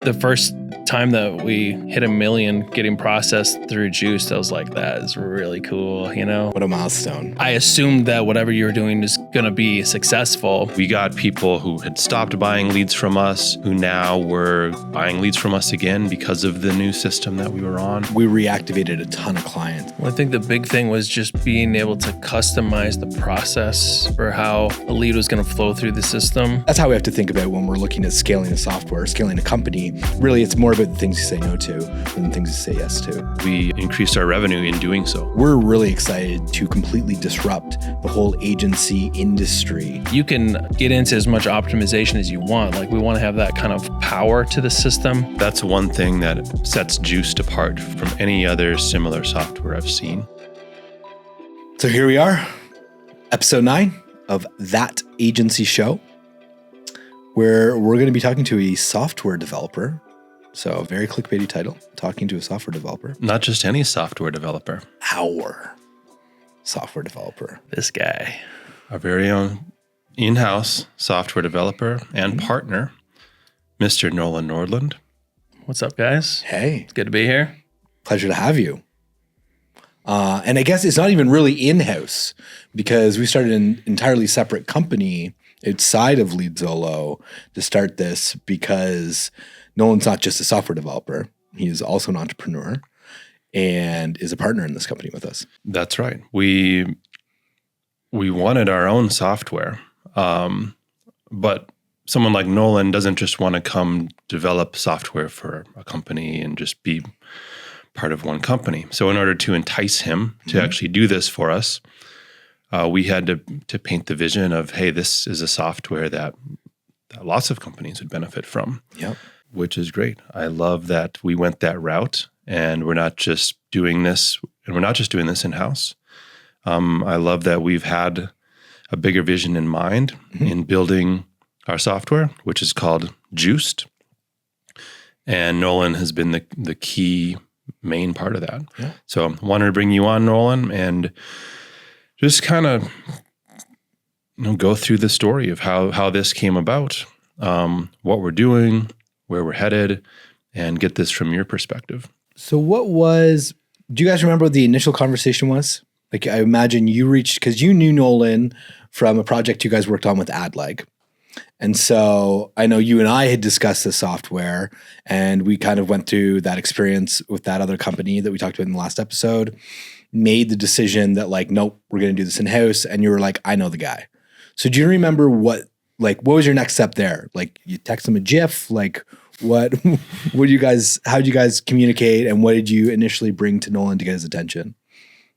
The first time that we hit 1 million getting processed through Juiced, I was like, that is really cool, you know? What a milestone. I assumed that whatever you were doing is going to be successful. We got people who had stopped buying leads from us, who now were buying leads from us again because of the new system that we were on. We reactivated a ton of clients. Well, I think the big thing was just being able to customize the process for how a lead was going to flow through the system. That's how we have to think about when we're looking at scaling a software, scaling a company. Really, it's more about the things you say no to than the things you say yes to. We increased our revenue in doing so. We're really excited to completely disrupt the whole agency industry. You can get into as much optimization as you want. Like, we want to have that kind of power to the system. That's one thing that sets Juiced apart from any other similar software I've seen. So here we are, episode 9 of That Agency Show, where we're going to be talking to a software developer. So very clickbaity title, talking to a software developer. Not just any software developer. Our software developer. This guy. Our very own in-house software developer and partner, Mr. Nolan Nordland. What's up, guys? Hey. It's good to be here. Pleasure to have you. And I guess it's not even really in-house because we started an entirely separate company outside of Leadzolo to start this because Nolan's not just a software developer. He is also an entrepreneur and is a partner in this company with us. That's right. We wanted our own software, but someone like Nolan doesn't just want to come develop software for a company and just be part of one company. So in order to entice him to actually do this for us, we had to paint the vision of, hey, this is a software that lots of companies would benefit from. Yep. Which is great. I love that we went that route, and we're not just doing this in-house. I love that we've had a bigger vision in mind in building our software, which is called Juiced. And Nolan has been the key main part of that. Yeah. So I wanted to bring you on, Nolan, and just kind of go through the story of how this came about, what we're doing, where we're headed, and get this from your perspective. So do you guys remember what the initial conversation was? Like, I imagine you reached, because you knew Nolan from a project you guys worked on with AdLeg. And so I know you and I had discussed the software, and we kind of went through that experience with that other company that we talked about in the last episode, made the decision that like, nope, we're going to do this in-house. And you were like, I know the guy. So do you remember what was your next step there? Like, you text him a GIF, like how did you guys communicate, and what did you initially bring to Nolan to get his attention?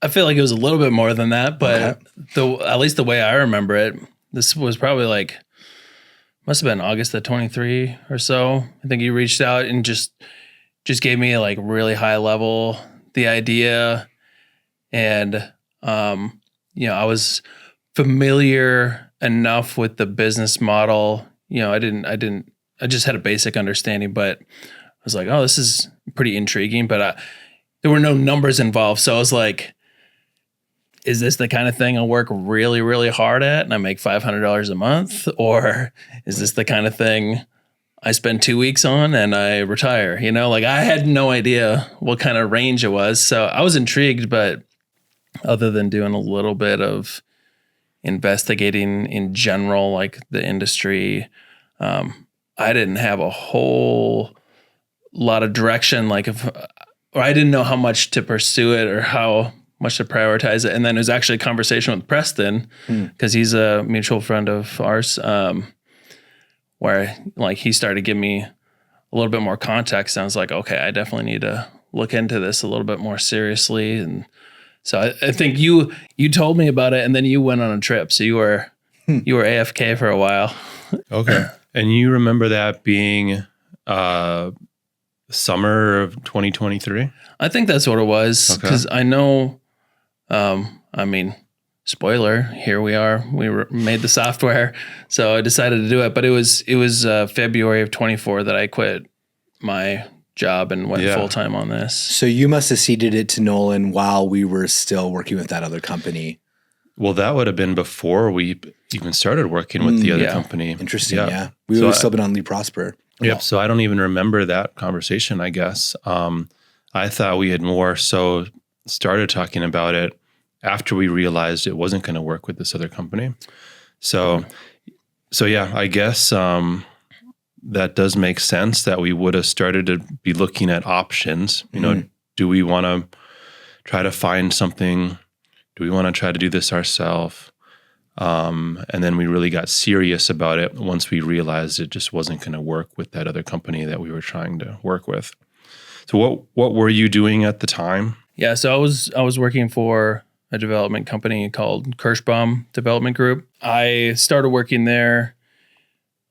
I feel like it was a little bit more than that, but at least the way I remember it, this was probably like, must have been August of 23 or so. I think you reached out and just gave me like really high level the idea, and I was familiar enough with the business model. I just had a basic understanding, but I was like, oh, this is pretty intriguing, but there were no numbers involved. So I was like, is this the kind of thing I'll work really, really hard at and I make $500 a month? Or is this the kind of thing I spend 2 weeks on and I retire? I had no idea what kind of range it was. So I was intrigued, but other than doing a little bit of investigating in general, like the industry, I didn't have a whole lot of direction, or I didn't know how much to pursue it or how much to prioritize it. And then it was actually a conversation with Preston, because he's a mutual friend of ours, where like he started giving me a little bit more context. And I was like, okay, I definitely need to look into this a little bit more seriously. And so I think you told me about it, and then you went on a trip. So you were AFK for a while. Okay. And you remember that being summer of 2023? I think that's what it was, because I know, spoiler, here we are. We made the software, so I decided to do it. But it was February of 24 that I quit my job and went full-time on this. So you must have seeded it to Nolan while we were still working with that other company. Well, that would have been before we even started working with the other company. Interesting, yeah. We would have still been on LeadProsper. Yep. So I don't even remember that conversation, I guess. I thought we had more so started talking about it after we realized it wasn't going to work with this other company. So yeah, I guess that does make sense that we would have started to be looking at options. You know, do we want to try to find something? Do we want to try to do this ourselves? And then we really got serious about it once we realized it just wasn't going to work with that other company that we were trying to work with. So what were you doing at the time? Yeah, so I was working for a development company called Kirschbaum Development Group. I started working there,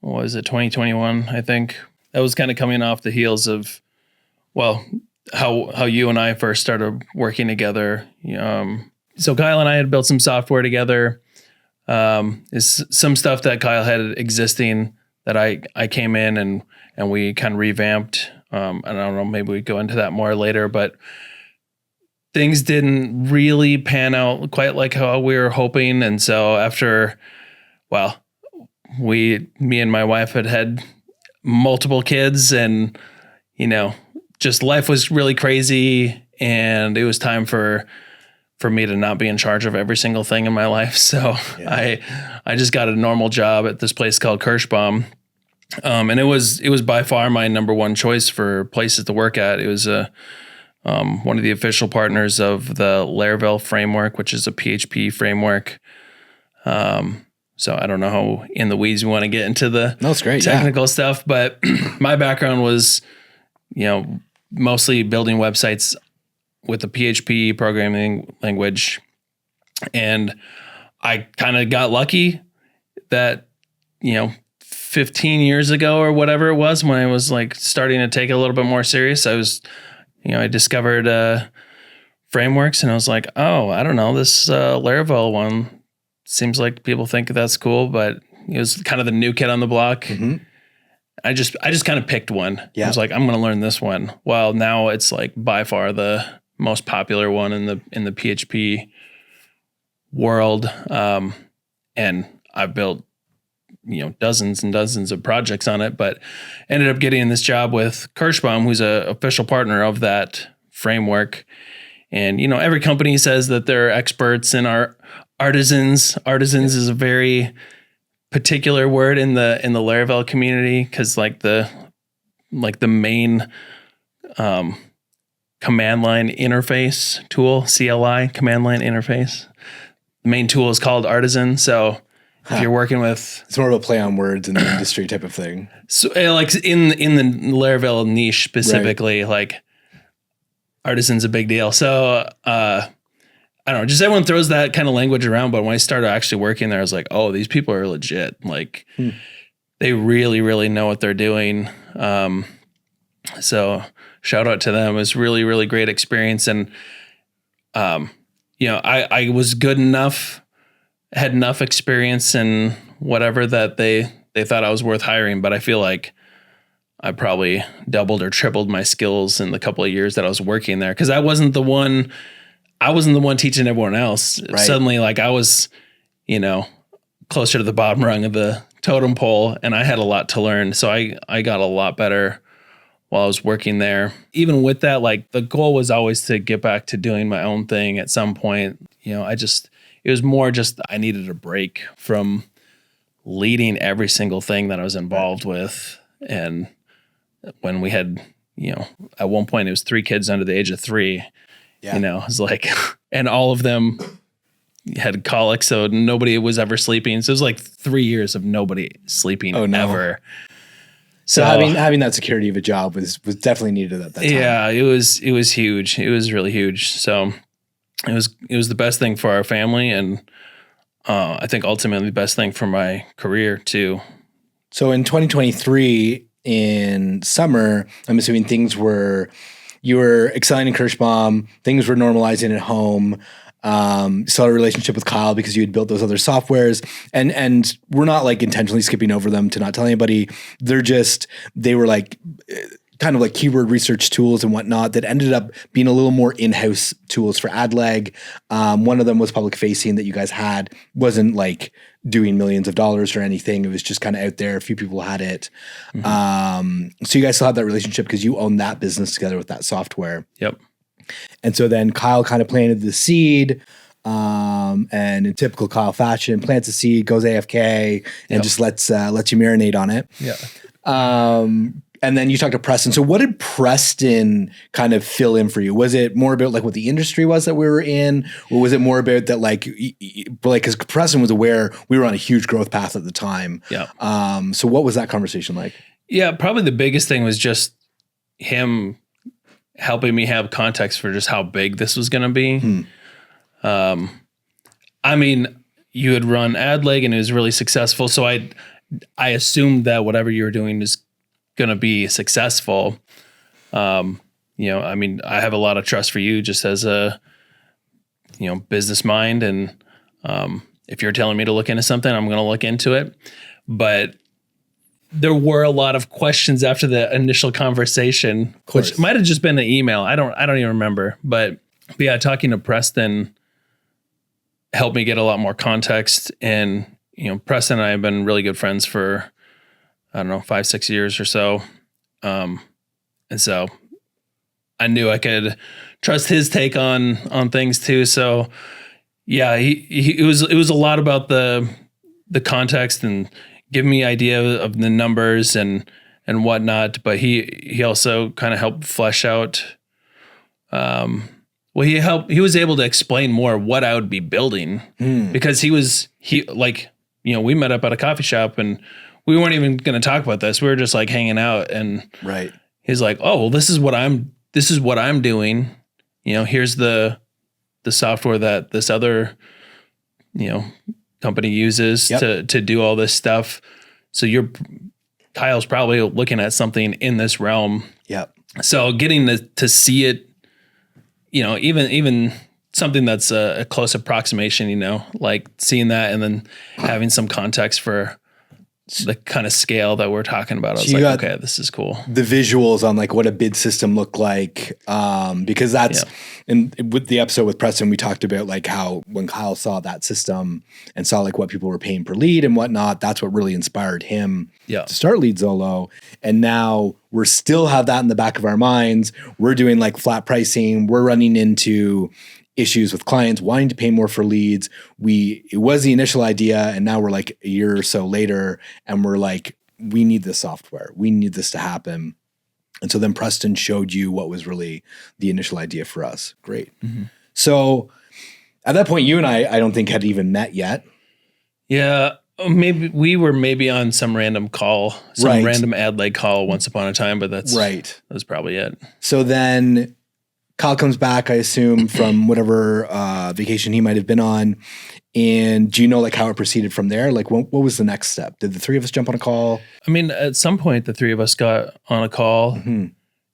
what was it, 2021, I think. That was kind of coming off the heels of, well, how you and I first started working together. So Kyle and I had built some software together. Is some stuff that Kyle had existing that I came in and we kind of revamped. I don't know, maybe we go into that more later, but things didn't really pan out quite like how we were hoping. And so after, me and my wife had multiple kids, and, just life was really crazy, and it was time for me to not be in charge of every single thing in my life. So yeah. I just got a normal job at this place called Kirschbaum. And it was by far my number one choice for places to work at. It was one of the official partners of the Laravel framework, which is a PHP framework. So I don't know how in the weeds we want to get into the technical stuff, but my background was, mostly building websites with the PHP programming language. And I kind of got lucky that, 15 years ago or whatever it was, when I was like starting to take it a little bit more serious, I discovered frameworks, and I was like, oh, I don't know, this Laravel one seems like people think that's cool, but it was kind of the new kid on the block. Mm-hmm. I just kind of picked one. Yeah. I was like, I'm going to learn this one. Well, now it's like by far the most popular one in the PHP world. And I've built, dozens and dozens of projects on it, but ended up getting this job with Kirschbaum, who's an official partner of that framework. And, every company says that they're experts and are artisans. Artisans is a very particular word in the Laravel community, because like the main command line interface tool, CLI, command line interface, the main tool is called Artisan. So if you're working with, it's more of a play on words in the industry type of thing. So like in the Laravel niche specifically, like Artisan's a big deal. So I don't know, just everyone throws that kind of language around. But when I started actually working there, I was like, oh, these people are legit. Like they really, really know what they're doing. So shout out to them. It was really, really great experience. And, I was good enough, had enough experience and whatever that they thought I was worth hiring. But I feel like I probably doubled or tripled my skills in the couple of years that I was working there. Cause I wasn't the one teaching everyone else. Right. Suddenly, like I was, closer to the bottom rung of the totem pole, and I had a lot to learn. So I got a lot better while I was working there. Even with that, like the goal was always to get back to doing my own thing at some point. It was more just I needed a break from leading every single thing that I was involved with. And when we had, at one point it was 3 kids under the age of 3. Yeah. It was like, and all of them had colic, so nobody was ever sleeping. So it was like 3 years of nobody sleeping ever. So having that security of a job was definitely needed at that time. Yeah, it was huge. It was really huge. So it was the best thing for our family, and I think ultimately the best thing for my career too. So in 2023 in summer, I'm assuming you were excelling in Kirschbaum, things were normalizing at home. Still had a relationship with Kyle because you had built those other softwares, and we're not like intentionally skipping over them to not tell anybody. They were like kind of like keyword research tools and whatnot that ended up being a little more in-house tools for AdLeg. One of them was public facing that you guys had, wasn't like doing millions of dollars or anything. It was just kind of out there. A few people had it. So you guys still had that relationship because you own that business together with that software. Yep. And so then Kyle kind of planted the seed, and in typical Kyle fashion, plants a seed, goes AFK, and just lets you marinate on it. Yeah. And then you talked to Preston. So what did Preston kind of fill in for you? Was it more about like what the industry was that we were in, or was it more about that like because Preston was aware we were on a huge growth path at the time. Yeah. So what was that conversation like? Yeah, probably the biggest thing was just him helping me have context for just how big this was going to be. I mean, you had run AdLeg and it was really successful. So I assumed that whatever you were doing is going to be successful. I mean, I have a lot of trust for you just as a, business mind. And if you're telling me to look into something, I'm going to look into it. But there were a lot of questions after the initial conversation, which might have just been an email. I don't even remember. But yeah, talking to Preston helped me get a lot more context. And, Preston and I have been really good friends for, 5-6 years or so. And so I knew I could trust his take on things too. So yeah, it was a lot about the context and giving me idea of the numbers and whatnot. But he also kind of helped flesh out, he was able to explain more what I would be building because we met up at a coffee shop and we weren't even going to talk about this. We were just like hanging out and he's like, oh, well, this is what I'm doing. Here's the software that this other, company uses to do all this stuff. So Kyle's probably looking at something in this realm. Yep. So getting to see it, even something that's a close approximation, like seeing that and then having some context for the kind of scale that we're talking about. I was like, okay, this is cool. The visuals on like what a bid system looked like. Because that's with the episode with Preston, we talked about like how when Kyle saw that system and saw like what people were paying per lead and whatnot, that's what really inspired him to start Leadzolo. And now we're still have that in the back of our minds. We're doing like flat pricing. We're running into issues with clients wanting to pay more for leads. It was the initial idea, and now we're like a year or so later, and we're like, we need this software. We need this to happen. And so then Preston showed you what was really the initial idea for us. Great. Mm-hmm. So at that point, you and I don't think had even met yet. Yeah. Maybe we were on some random call, random AdLeg call once upon a time, but that's probably it. So then Kyle comes back, I assume, from whatever vacation he might have been on. And do you know like how it proceeded from there? Like what was the next step? Did the three of us jump on a call? I mean, at some point the three of us got on a call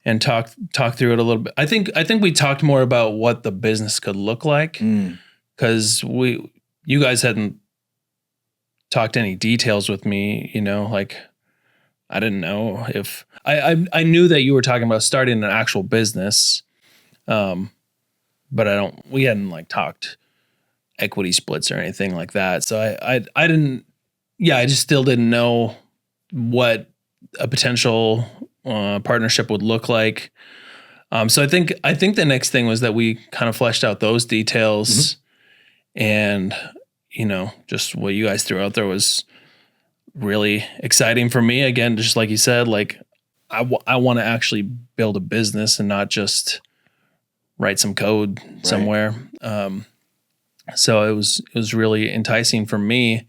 and talked through it a little bit. I think we talked more about what the business could look like because you guys hadn't talked any details with me, like I didn't know if I knew that you were talking about starting an actual business. But we hadn't like talked equity splits or anything like that. So I didn't, I just still didn't know what a potential partnership would look like. So I think the next thing was that we kind of fleshed out those details and, just what you guys threw out there was really exciting for me. Again, just like you said, like I want to actually build a business and not just write some code somewhere. So it was really enticing for me.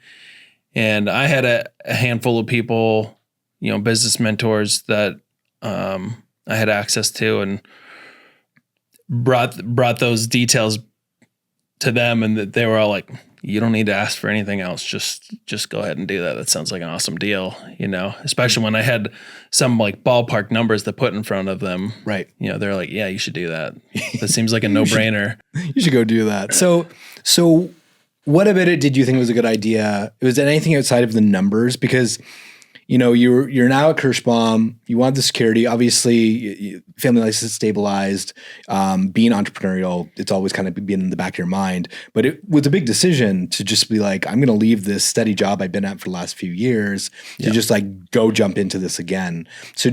And I had a handful of people, business mentors that I had access to and brought those details to them, and that they were all like, you don't need to ask for anything else. Just go ahead and do that. That sounds like an awesome deal, especially when I had some like ballpark numbers to put in front of them. Right. They're like, yeah, you should do that. That seems like a no brainer. You should go do that. So what about it did you think was a good idea? Was it anything outside of the numbers? Because, you're now at Kirschbaum. You want the security. Obviously, family life is stabilized. Being entrepreneurial, it's always kind of been in the back of your mind. But it was a big decision to just be like, I'm going to leave this steady job I've been at for the last few years to just like go jump into this again. So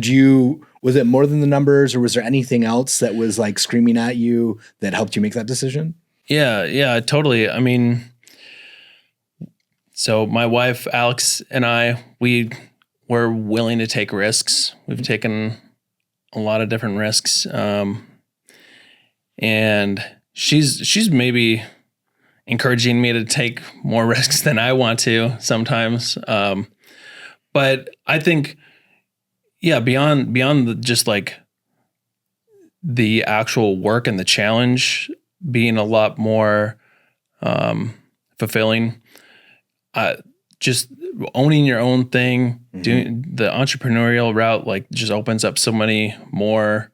was it more than the numbers, or was there anything else that was like screaming at you that helped you make that decision? Yeah, totally. I mean, so my wife, Alex, and I, we were willing to take risks. We've taken a lot of different risks. And she's maybe encouraging me to take more risks than I want to sometimes. But I think, beyond just like the actual work and the challenge being a lot more fulfilling, just owning your own thing, doing the entrepreneurial route, like just opens up so many more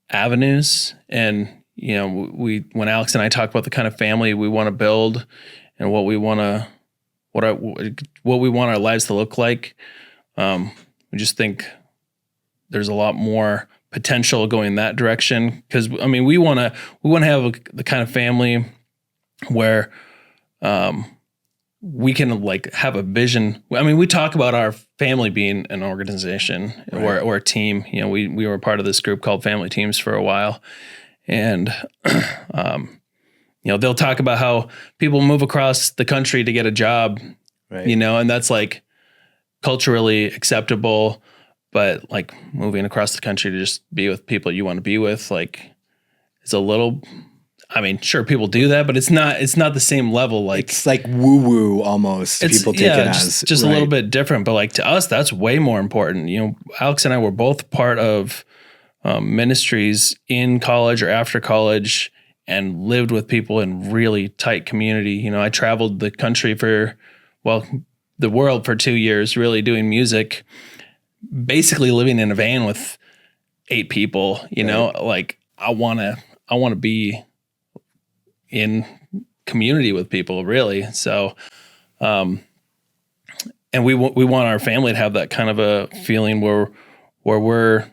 avenues. And, when Alex and I talk about the kind of family we want to build and what we want our lives to look like, we just think there's a lot more potential going that direction. Cause I mean, we want to have the kind of family where, we can like have a vision. I mean, we talk about our family being an organization or a team. We were part of this group called Family Teams for a while, and they'll talk about how people move across the country to get a job, right? And that's like culturally acceptable, but like moving across the country to just be with people you want to be with, like, it's a little. I mean, sure, people do that, but it's not the same level. Like, it's like woo-woo almost. People take it as just a little bit different. But like to us, that's way more important. Alex and I were both part of ministries in college or after college and lived with people in really tight community. I traveled the country the world for 2 years, really doing music, basically living in a van with 8 people, like I want to be in community with people, really. So, and we want our family to have that kind of a feeling where we're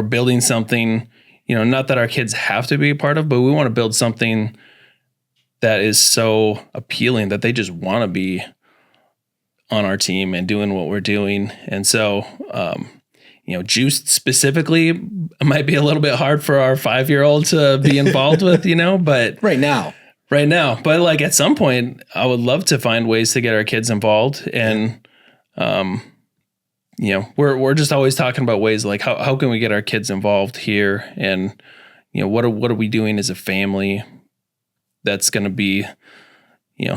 building something, not that our kids have to be a part of, but we want to build something that is so appealing that they just want to be on our team and doing what we're doing. And so, Juiced specifically might be a little bit hard for our 5-year-old to be involved with, but right now, but like at some point I would love to find ways to get our kids involved. And, we're just always talking about ways like how can we get our kids involved here? And, what are we doing as a family that's going to be,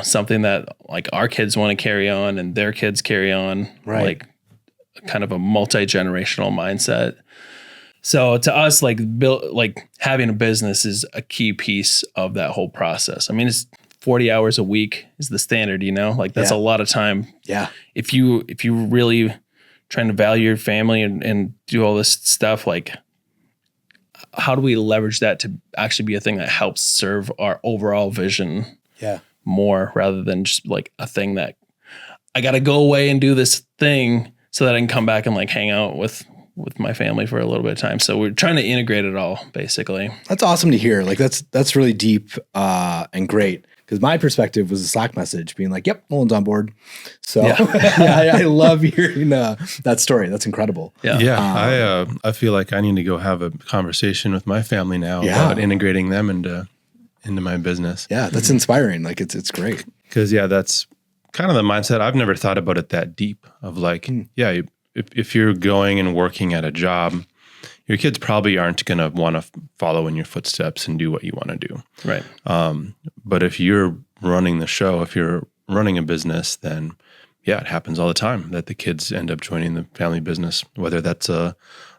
something that like our kids want to carry on and their kids carry on, right? Like kind of a multi-generational mindset. So to us, like having a business is a key piece of that whole process. I mean, it's 40 hours a week is the standard, like that's a lot of time. Yeah. If you really trying to value your family and do all this stuff, like how do we leverage that to actually be a thing that helps serve our overall vision more rather than just like a thing that I got to go away and do this thing so that I can come back and like hang out with my family for a little bit of time. So we're trying to integrate it all, basically. That's awesome to hear. Like that's really deep and great. Because my perspective was a Slack message being like, yep, Nolan's on board. So I love hearing that story. That's incredible. Yeah. I feel like I need to go have a conversation with my family now about integrating them into my business. Yeah, that's inspiring. Like it's great. Because that's kind of the mindset. I've never thought about it that deep of like, if you're going and working at a job, your kids probably aren't going to want to follow in your footsteps and do what you want to do. Right. But if you're running the show, if you're running a business, then it happens all the time that the kids end up joining the family business, whether that's a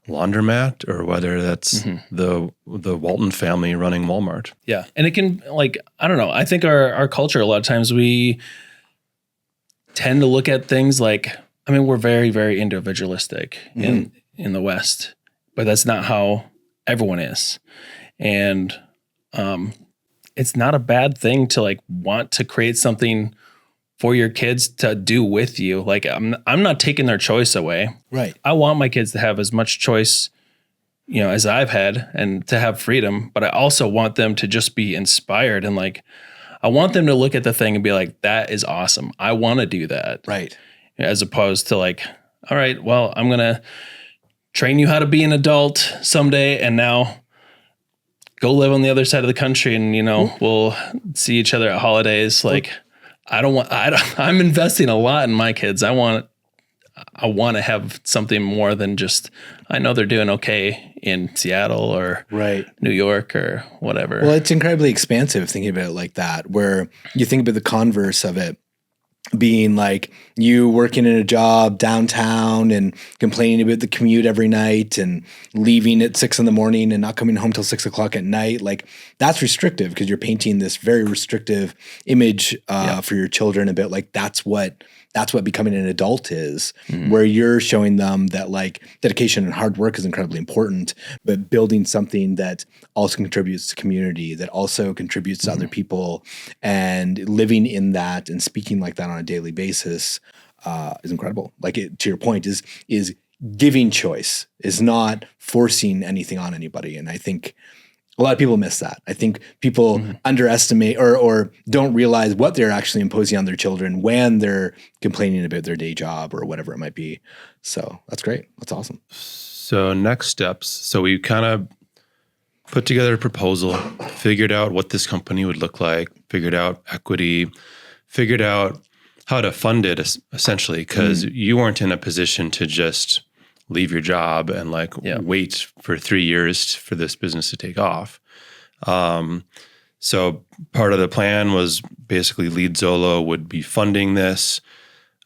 laundromat or whether that's the Walton family running Walmart. Yeah. And it can like, I don't know. I think our culture, a lot of times we tend to look at things like, I mean, we're very, very individualistic in the West, but that's not how everyone is. And it's not a bad thing to like want to create something for your kids to do with you. Like I'm not taking their choice away. Right. I want my kids to have as much choice, as I've had and to have freedom, but I also want them to just be inspired and like, I want them to look at the thing and be like, that is awesome. I want to do that. Right. As opposed to like, all right, well, I'm going to train you how to be an adult someday. And now go live on the other side of the country and, we'll see each other at holidays. Like I'm investing a lot in my kids. I want to have something more than just, I know they're doing okay in Seattle or New York or whatever. Well, it's incredibly expansive thinking about it like that, where you think about the converse of it being like you working in a job downtown and complaining about the commute every night and leaving at 6 a.m. and not coming home till 6 o'clock at night. Like that's restrictive because you're painting this very restrictive image for your children about like, that's what becoming an adult is, where you're showing them that like dedication and hard work is incredibly important, but building something that also contributes to community, that also contributes to other people, and living in that and speaking like that on a daily basis is incredible. Like to your point is giving choice, is not forcing anything on anybody. And I think a lot of people miss that. I think people underestimate or don't realize what they're actually imposing on their children when they're complaining about their day job or whatever it might be. So that's great. That's awesome. So next steps. So we kind of put together a proposal, figured out what this company would look like, figured out equity, figured out how to fund it essentially, because you weren't in a position to just leave your job and wait for 3 years for this business to take off. So part of the plan was basically Leadzolo would be funding this.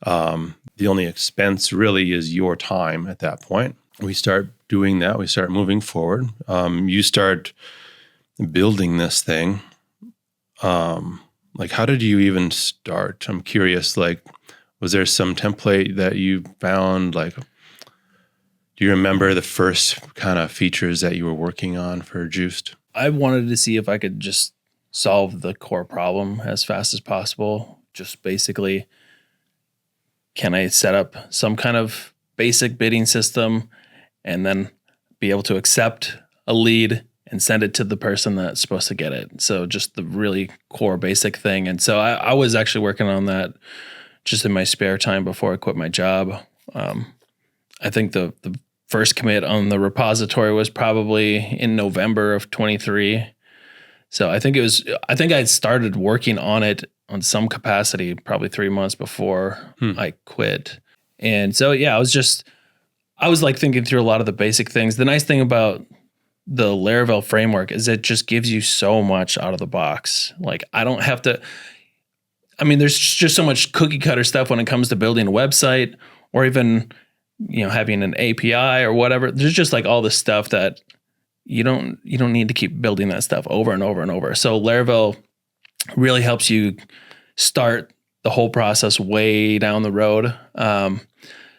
The only expense really is your time at that point. We start doing that. We start moving forward. You start building this thing. How did you even start? I'm curious, was there some template that you found? Do you remember the first kind of features that you were working on for Juiced? I wanted to see if I could just solve the core problem as fast as possible. Just basically, can I set up some kind of basic bidding system and then be able to accept a lead and send it to the person that's supposed to get it? So just the really core basic thing. And so I was actually working on that just in my spare time before I quit my job. I think the first commit on the repository was probably in November of 23. So I think I started working on it on some capacity probably 3 months before I quit. And so, I was thinking through a lot of the basic things. The nice thing about the Laravel framework is it just gives you so much out of the box. I don't have to, there's just so much cookie cutter stuff when it comes to building a website or even, having an API or whatever. There's just all this stuff that you don't need to keep building that stuff over and over and over. So Laravel really helps you start the whole process way down the road.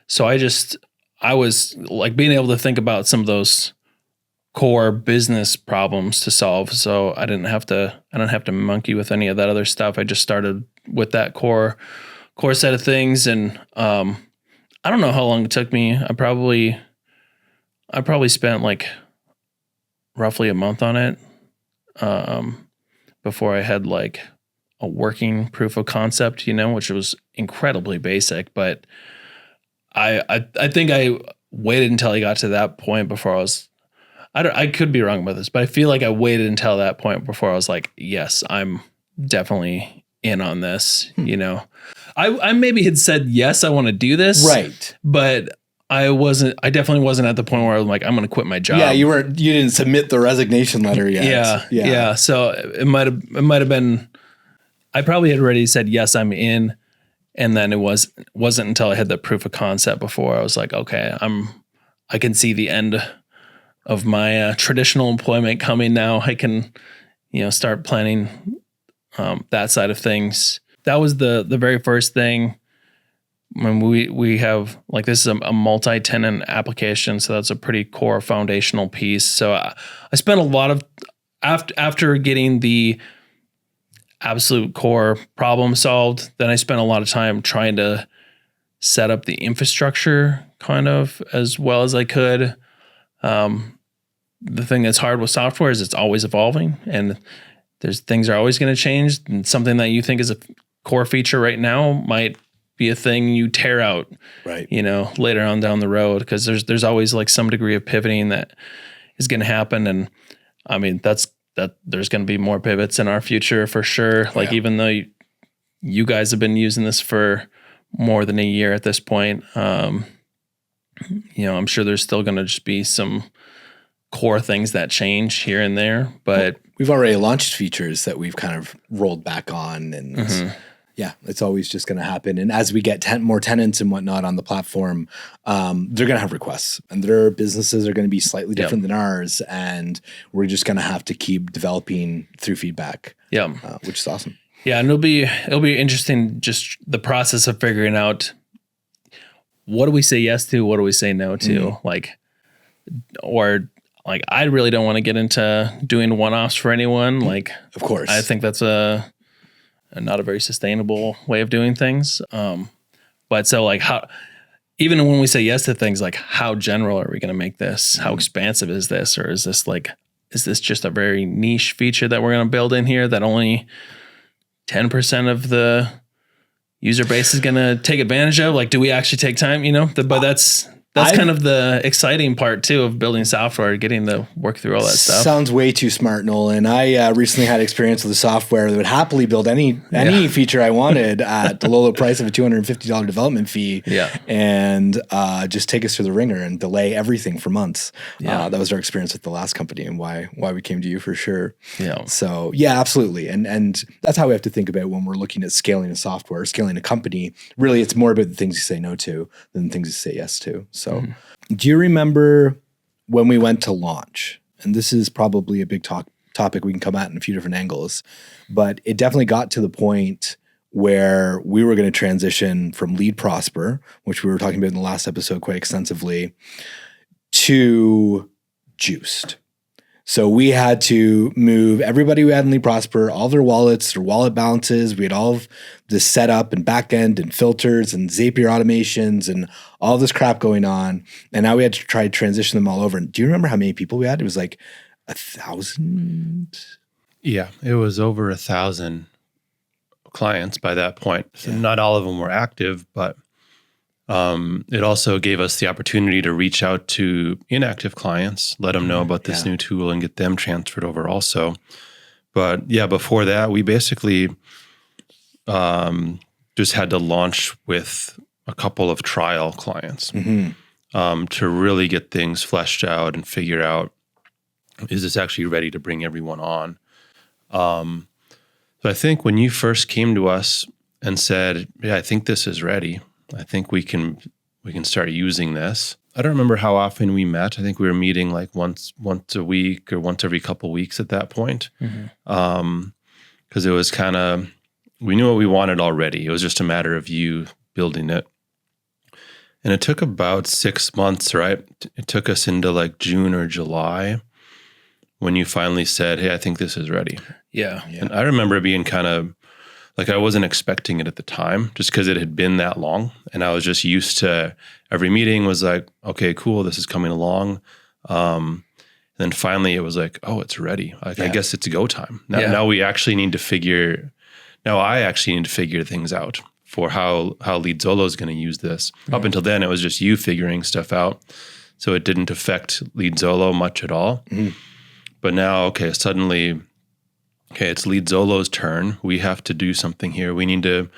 So I was being able to think about some of those core business problems to solve. So I don't have to monkey with any of that other stuff. I just started with that core set of things. And, I don't know how long it took me. I probably spent roughly a month on it before I had a working proof of concept, which was incredibly basic. But I think I waited until I got to that point before I could be wrong about this, but I feel like I waited until that point before I was like, yes, I'm definitely in on this, I maybe had said, yes, I want to do this. Right. But I definitely wasn't at the point where I'm like, I'm going to quit my job. Yeah. You didn't submit the resignation letter yet. Yeah. So it might've been, I probably had already said, yes, I'm in. And then it wasn't until I had the proof of concept before I was like, okay, I can see the end of my traditional employment coming now. I can, start planning that side of things. That was the very first thing. When we have this is a multi-tenant application, so that's a pretty core foundational piece. So I spent a lot of after getting the absolute core problem solved. Then I spent a lot of time trying to set up the infrastructure kind of as well as I could. The thing that's hard with software is it's always evolving, and things are always going to change. And something that you think is a core feature right now might be a thing you tear out, right? Later on down the road, because there's always like some degree of pivoting that is going to happen. And I mean, that there's going to be more pivots in our future for sure. Like even though you guys have been using this for more than a year at this point, I'm sure there's still going to just be some core things that change here and there, but we've already launched features that we've kind of rolled back on, and it's always just going to happen. And as we get more tenants and whatnot on the platform, they're going to have requests, and their businesses are going to be slightly different than ours, and we're just going to have to keep developing through feedback. Which is awesome. Yeah, and it'll be interesting, just the process of figuring out what do we say yes to, what do we say no to, Like I really don't want to get into doing one-offs for anyone. Like, of course, I think that's not a very sustainable way of doing things. But so like even when we say yes to things, like how general are we going to make this? How expansive is this? Or is this just a very niche feature that we're going to build in here that only 10% of the user base is going to take advantage of? Like, do we actually take time, but that's kind of the exciting part too of building software, getting to work through all that stuff. Sounds way too smart, Nolan. I recently had experience with a software that would happily build any feature I wanted at the low, low price of a $250 development fee, and just take us through the ringer and delay everything for months. That was our experience with the last company, and why we came to you for sure. So absolutely, and that's how we have to think about when we're looking at scaling a software, scaling a company. Really, it's more about the things you say no to than the things you say yes to. So do you remember when we went to launch? And this is probably a big topic we can come at in a few different angles, but it definitely got to the point where we were going to transition from LeadProsper, which we were talking about in the last episode quite extensively, to Juiced. So we had to move everybody who had in LeadProsper, all their wallets, their wallet balances. We had all of this setup and backend and filters and Zapier automations and all this crap going on. And now we had to try to transition them all over. And do you remember how many people we had? It was like 1,000. Yeah, it was over 1,000 clients by that point. So not all of them were active, but it also gave us the opportunity to reach out to inactive clients, let them know about this new tool and get them transferred over also. But before that, we basically just had to launch with a couple of trial clients to really get things fleshed out and figure out, is this actually ready to bring everyone on? So I think when you first came to us and said, I think this is ready, I think we can start using this. I don't remember how often we met. I think we were meeting like once a week or once every couple of weeks at that point. Because it was kind of, we knew what we wanted already. It was just a matter of you building it. And it took about 6 months, right? It took us into like June or July when you finally said, hey, I think this is ready. Yeah. And I remember being kind of, like I wasn't expecting it at the time just because it had been that long. And I was just used to every meeting was like, okay, cool, this is coming along. And then finally it was like, oh, it's ready. Like, I guess it's go time. Now I actually need to figure things out for how Leadzolo is going to use this. Up until then, it was just you figuring stuff out. So it didn't affect Leadzolo much at all. But now, suddenly, it's Leadzolo's turn. We have to do something here. We need to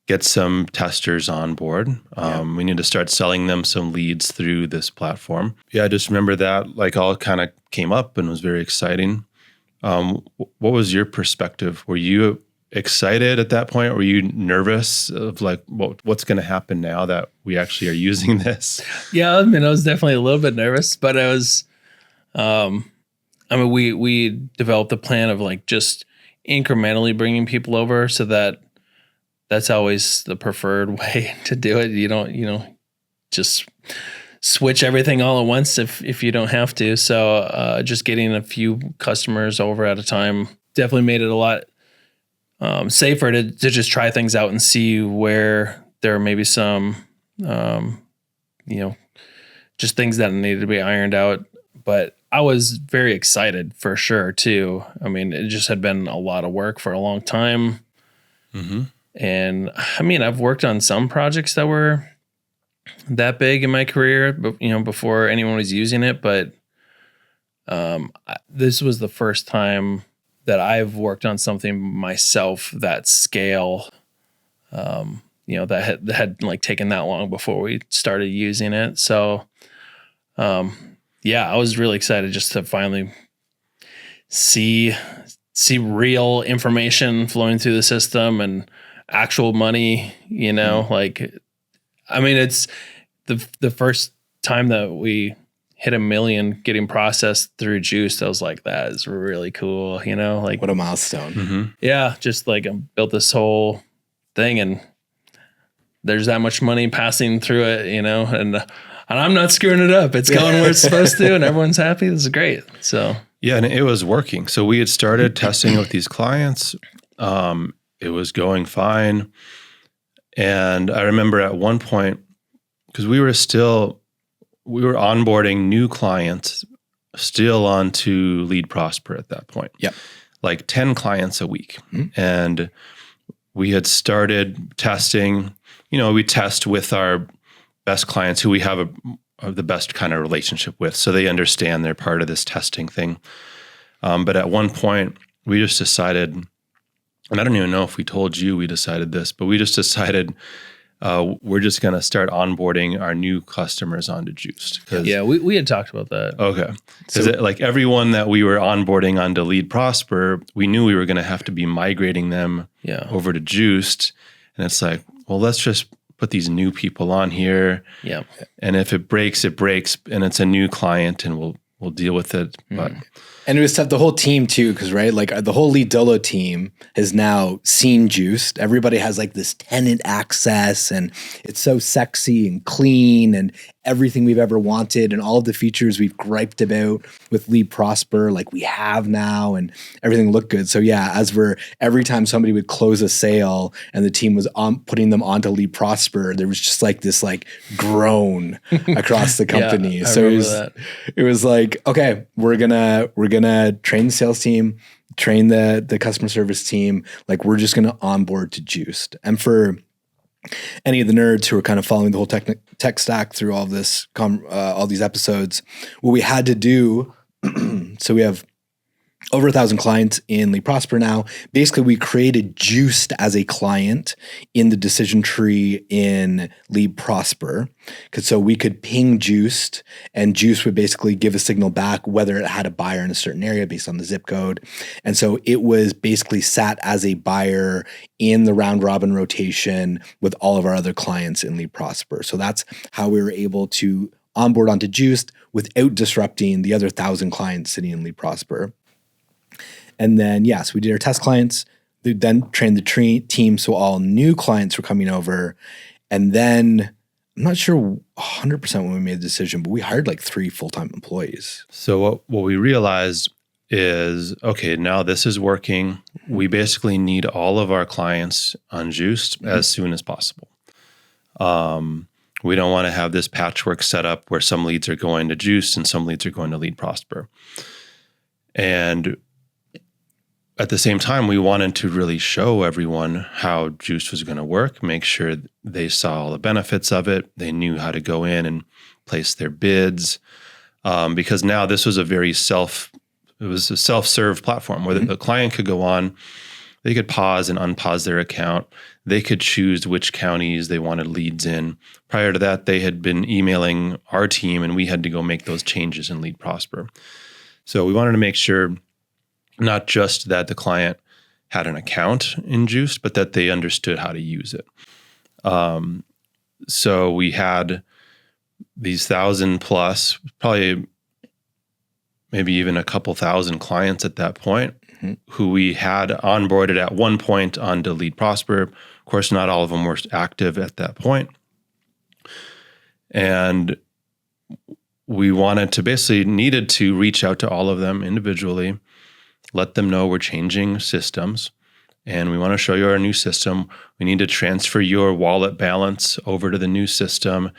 get some testers on board. We need to start selling them some leads through this platform. I just remember that like all kind of came up and was very exciting. What was your perspective? Were you excited at that point? Were you nervous of like what's going to happen now that we actually are using this? Yeah, I mean, I was definitely a little bit nervous, but I was, we developed a plan of like just incrementally bringing people over, so that's always the preferred way to do it. You don't, just switch everything all at once if you don't have to. So just getting a few customers over at a time definitely made it a lot safer to just try things out and see where there may be some, just things that needed to be ironed out. But I was very excited for sure too. I mean, it just had been a lot of work for a long time. Mm-hmm. And I mean, I've worked on some projects that were that big in my career, but before anyone was using it. But this was the first time that I've worked on something myself that scale, that had like taken that long before we started using it. So, I was really excited just to finally see real information flowing through the system and actual money, like, I mean, it's the first time that we hit 1 million getting processed through Juiced. I was like, that is really cool. Like what a milestone. Mm-hmm. Yeah. Just like I built this whole thing and there's that much money passing through it, and I'm not screwing it up. It's going where it's supposed to, and everyone's happy. This is great. So yeah, and it was working. So we had started testing with these clients. It was going fine. And I remember at one point, because we were onboarding new clients still onto LeadProsper at that point. Yep. Like 10 clients a week. Mm-hmm. And we had started testing, we test with our best clients who we have the best kind of relationship with. So they understand they're part of this testing thing. But at one point we just decided, and I don't even know if we told you we decided this, but we just decided we're just going to start onboarding our new customers onto Juiced. Yeah, we had talked about that. Okay. Because like everyone that we were onboarding onto LeadProsper, we knew we were going to have to be migrating them over to Juiced. And it's like, well, let's just put these new people on here. Yeah. And if it breaks, and it's a new client and we'll deal with it. But And it was tough, the whole team too, because right, like the whole Leadzolo team has now seen Juiced. Everybody has like this tenant access, and it's so sexy and clean and everything we've ever wanted, and all of the features we've griped about with LeadProsper, like we have now, and everything looked good. So yeah, every time somebody would close a sale and the team was putting them onto LeadProsper, there was just like this like groan across the company. Yeah, so it was like, okay, we're gonna train the sales team, train the customer service team. Like we're just gonna onboard to Juiced. And for any of the nerds who are kind of following the whole tech stack through all this, all these episodes, what we had to do, so we have over 1,000 clients in LeadProsper now. Basically, we created Juiced as a client in the decision tree in LeadProsper, so we could ping Juiced, and Juiced would basically give a signal back whether it had a buyer in a certain area based on the zip code. And so it was basically sat as a buyer in the round robin rotation with all of our other clients in LeadProsper. So that's how we were able to onboard onto Juiced without disrupting the other 1,000 clients sitting in LeadProsper. And then, yes, we did our test clients, then trained the team. So all new clients were coming over. And then I'm not sure 100% when we made the decision, but we hired like 3 full-time employees. So what we realized is, okay, now this is working. We basically need all of our clients on Juiced as soon as possible. We don't want to have this patchwork set up where some leads are going to Juiced and some leads are going to LeadProsper. And at the same time, we wanted to really show everyone how Juiced was going to work, make sure they saw all the benefits of it. They knew how to go in and place their bids, because now this was a self-serve platform where the client could go on, they could pause and unpause their account. They could choose which counties they wanted leads in. Prior to that, they had been emailing our team, and we had to go make those changes in LeadProsper. So we wanted to make sure not just that the client had an account in Juiced, but that they understood how to use it. So we had these 1,000 plus, probably maybe even a couple thousand clients at that point, who we had onboarded at one point onto LeadProsper. Of course, not all of them were active at that point. And we needed to reach out to all of them individually, let them know we're changing systems, and we want to show you our new system. We need to transfer your wallet balance over to the new system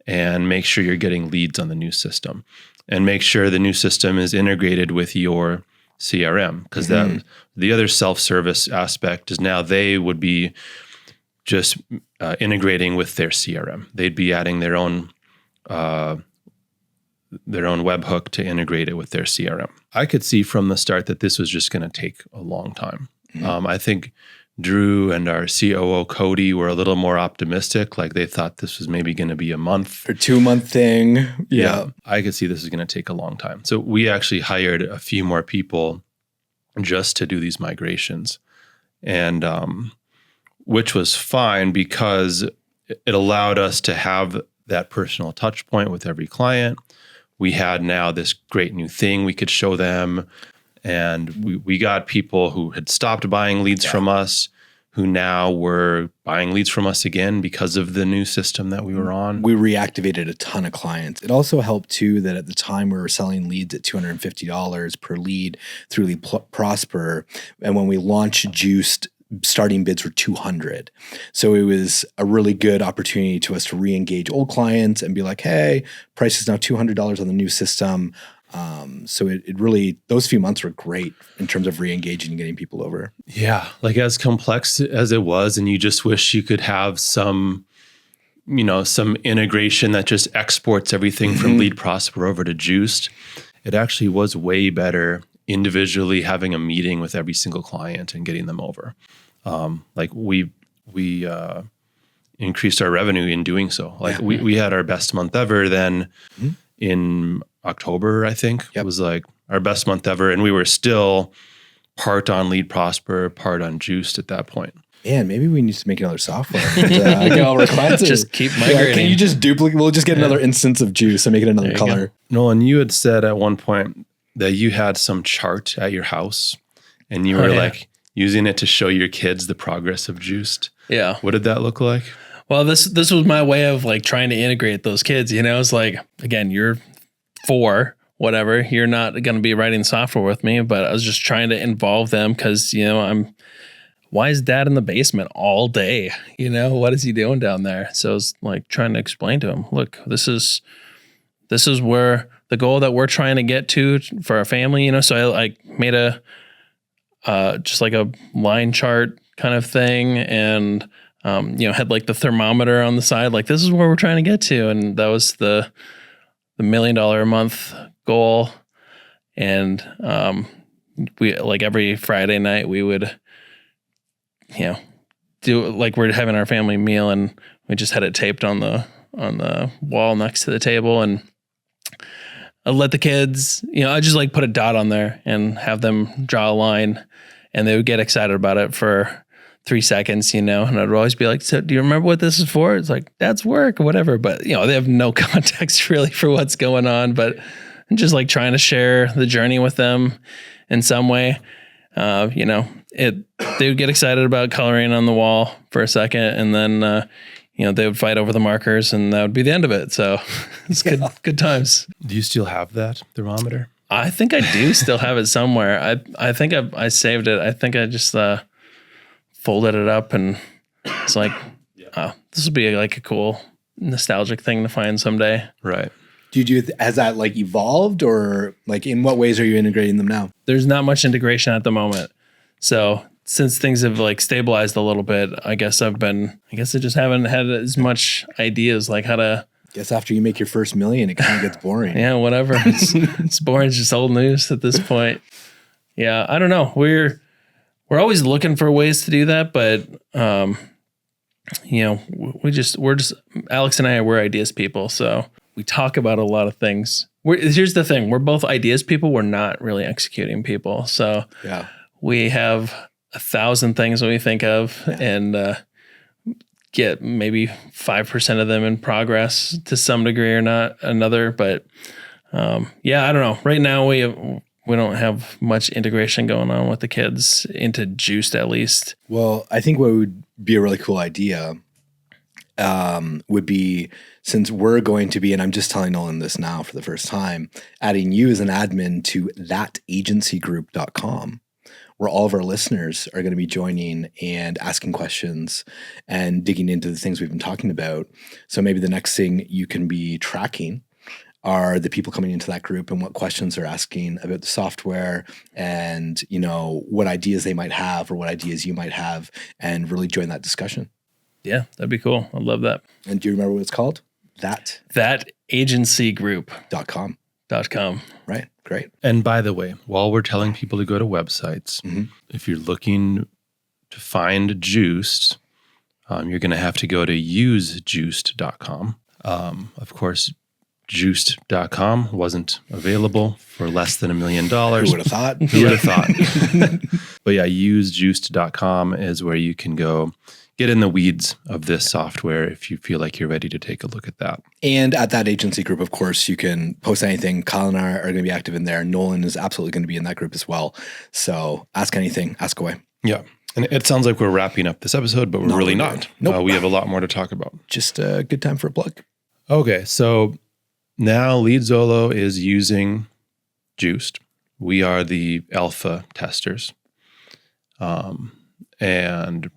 and make sure you're getting leads on the new system, and make sure the new system is integrated with your CRM, because the other self-service aspect is now they would be just integrating with their CRM. They'd be adding their own webhook to integrate it with their CRM. I could see from the start that this was just going to take a long time. I think Drew and our COO Cody were a little more optimistic. Like they thought this was maybe going to be a month or 2-month thing. Yeah. I could see this is going to take a long time. So we actually hired a few more people just to do these migrations, and which was fine because it allowed us to have that personal touch point with every client. We had now this great new thing we could show them. And we got people who had stopped buying leads from us, who now were buying leads from us again because of the new system that we were on. We reactivated a ton of clients. It also helped too that at the time we were selling leads at $250 per lead through LeadProsper. And when we launched Juiced, starting bids were $200. So it was a really good opportunity to us to re-engage old clients and be like, hey, price is now $200 on the new system. So it really, those few months were great in terms of re-engaging and getting people over. Yeah. Like as complex as it was, and you just wish you could have some integration that just exports everything from LeadProsper over to Juiced. It actually was way better individually having a meeting with every single client and getting them over. Like we increased our revenue in doing so. Like we had our best month ever then in October, I think. It was like our best month ever. And we were still part on LeadProsper, part on Juiced at that point. Man, maybe we need to make another software. Get all our clients just keep migrating. Can you just duplicate? We'll just get another instance of Juice and make it another color. Nolan, you had said at one point that you had some chart at your house and you were like using it to show your kids the progress of Juiced. Yeah. What did that look like? Well, this was my way of like trying to integrate those kids, It's like, again, you're 4, whatever, you're not going to be writing software with me, but I was just trying to involve them because, why is dad in the basement all day? What is he doing down there? So I was like trying to explain to him, look, this is where the goal that we're trying to get to for our family, So I made a, just like a line chart kind of thing. And, had like the thermometer on the side, like this is where we're trying to get to. And that was the $1 million a month goal. And, we like every Friday night we would, do like we're having our family meal and we just had it taped on the wall next to the table. And I let the kids, I just like put a dot on there and have them draw a line and they would get excited about it for 3 seconds, and I'd always be like, so do you remember what this is for? It's like, that's work or whatever. But, they have no context really for what's going on, but I'm just like trying to share the journey with them in some way. They would get excited about coloring on the wall for a second and then, they would fight over the markers and that would be the end of it. So it's good times. Do you still have that thermometer? I think I do still have it somewhere. I think I saved it. I think I just, folded it up and it's like, this will be like a cool nostalgic thing to find someday. Right. Has that like evolved or like in what ways are you integrating them now? There's not much integration at the moment. So since things have like stabilized a little bit, I guess I just haven't had as much ideas like how to. Guess after you make your first $1 million, it kind of gets boring. Yeah, whatever. It's boring. It's just old news at this point. Yeah, I don't know. We're always looking for ways to do that, but we're just Alex and I, we're ideas people, so we talk about a lot of things. Here's the thing: we're both ideas people. We're not really executing people. So we have 1,000 things that we think of, and get maybe 5% of them in progress to some degree or not another. But I don't know. Right now we don't have much integration going on with the kids into Juiced, at least. Well, I think what would be a really cool idea would be, since we're going to be, and I'm just telling Nolan this now for the first time, adding you as an admin to thatagencygroup.com. where all of our listeners are going to be joining and asking questions and digging into the things we've been talking about. So maybe the next thing you can be tracking are the people coming into that group and what questions they're asking about the software and, what ideas they might have or what ideas you might have, and really join that discussion. Yeah, that'd be cool. I love that. And do you remember what it's called? Thatagencygroup.com. Right. Great. And by the way, while we're telling people to go to websites, if you're looking to find Juiced, you're going to have to go to usejuiced.com. Of course, Juiced.com wasn't available for less than $1 million. Who would have thought? Who would have thought? But yeah, usejuiced.com is where you can go get in the weeds of this software if you feel like you're ready to take a look at that. And at that agency group, of course, you can post anything. Kyle and I are going to be active in there. Nolan is absolutely going to be in that group as well. So ask anything, ask away. Yeah. And it sounds like we're wrapping up this episode, but we're really not. Nope. We have a lot more to talk about. Just a good time for a plug. Okay. So now Leadzolo is using Juiced. We are the alpha testers. And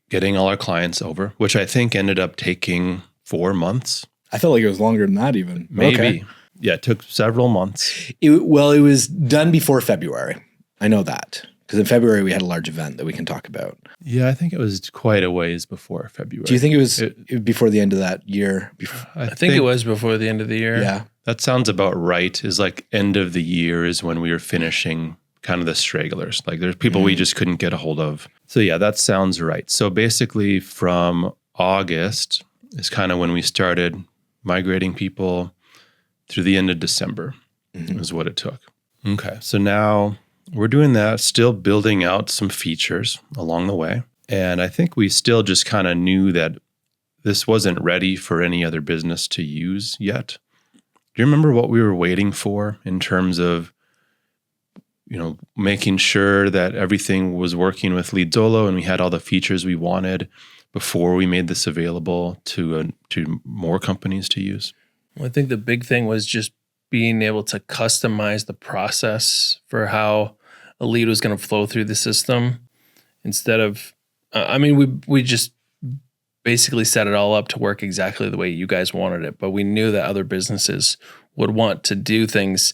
getting all our clients over, which I think ended up taking 4 months. I felt like it was longer than that even. Maybe. Okay. Yeah, it took several months. It was done before February. I know that. Because in February, we had a large event that we can talk about. Yeah, I think it was quite a ways before February. Do you think it was before the end of that year? I think it was before the end of the year. Yeah. That sounds about right. Is like end of the year is when we were finishing kind of the stragglers. Like there's people we just couldn't get a hold of. So yeah, that sounds right. So basically from August is kind of when we started migrating people through the end of December is what it took. Okay. So now we're doing that, still building out some features along the way. And I think we still just kind of knew that this wasn't ready for any other business to use yet. Do you remember what we were waiting for in terms of, making sure that everything was working with Leadzolo and we had all the features we wanted before we made this available to more companies to use? Well, I think the big thing was just being able to customize the process for how a lead was going to flow through the system instead of, we just basically set it all up to work exactly the way you guys wanted it. But we knew that other businesses would want to do things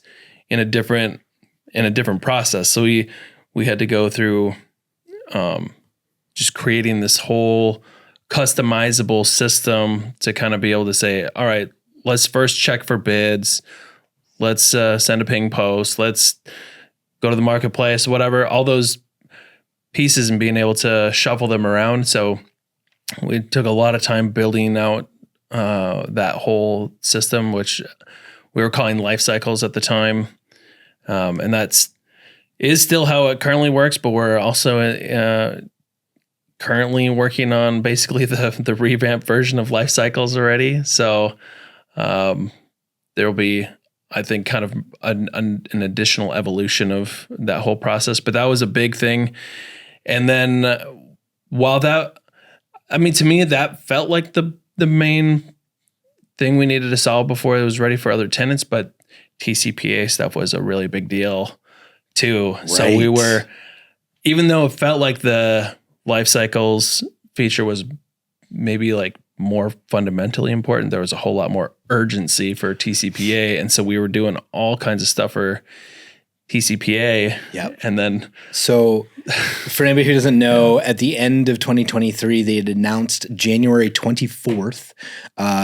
in a different process. So we had to go through just creating this whole customizable system to kind of be able to say, all right, let's first check for bids. Let's send a ping post. Let's go to the marketplace, whatever, all those pieces and being able to shuffle them around. So we took a lot of time building out that whole system, which we were calling life cycles at the time. And is still how it currently works, but we're also currently working on basically the revamped version of life cycles already. So there will be, I think, kind of an additional evolution of that whole process. But that was a big thing. And then to me, that felt like the main thing we needed to solve before it was ready for other tenants. But TCPA stuff was a really big deal too. Right. So we were, even though it felt like the life cycles feature was maybe like more fundamentally important, there was a whole lot more urgency for TCPA. And so we were doing all kinds of stuff for TCPA. Yep. And then, so for anybody who doesn't know, at the end of 2023, they had announced January 24th,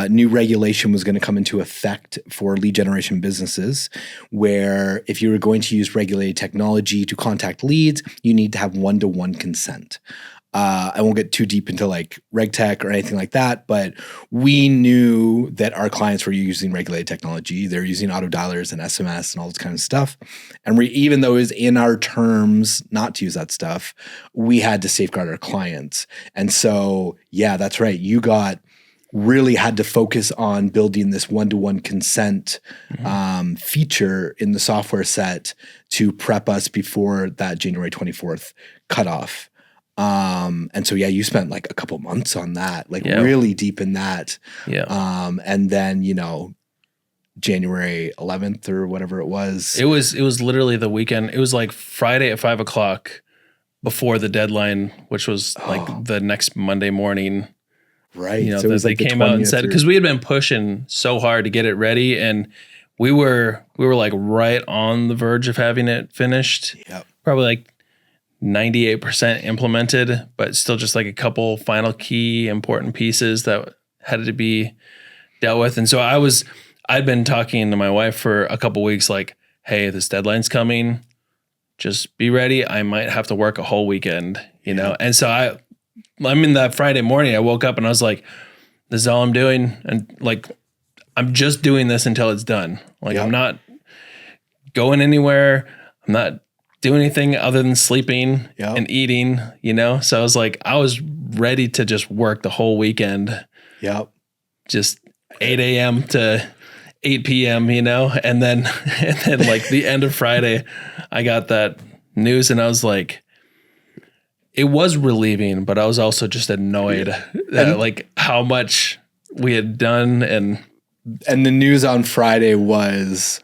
new regulation was going to come into effect for lead generation businesses, where if you were going to use regulated technology to contact leads, you need to have 1-to-1 consent. I won't get too deep into like reg tech or anything like that, but we knew that our clients were using regulated technology. They're using auto dialers and SMS and all this kind of stuff. And even though it was in our terms not to use that stuff, we had to safeguard our clients. And so, yeah, that's right. You really had to focus on building this 1-to-1 consent feature in the software set to prep us before that January 24th cutoff. And so, yeah, you spent like a couple months on that, really deep in that. Yeah. And then, January 11th or whatever it was. It was literally the weekend. It was like Friday at 5:00 before the deadline, which was like the next Monday morning. Right. You know, So it was they like the came out and 20th said, because we had been pushing so hard to get it ready, and we were like right on the verge of having it finished. Yep. Probably like 98% implemented, but still just like a couple final key important pieces that had to be dealt with. And so I'd been talking to my wife for a couple weeks, like, hey, this deadline's coming. Just be ready. I might have to work a whole weekend, you know? And so I'm in that Friday morning, I woke up and I was like, this is all I'm doing. And like, I'm just doing this until it's done. Like, I'm not going anywhere. I'm not doing anything other than sleeping and eating, you know? So I was like, I was ready to just work the whole weekend. Yep. Just 8 a.m. to 8 p.m., you know? And then like the end of Friday, I got that news and I was like, it was relieving, but I was also just annoyed at like how much we had done. And the news on Friday was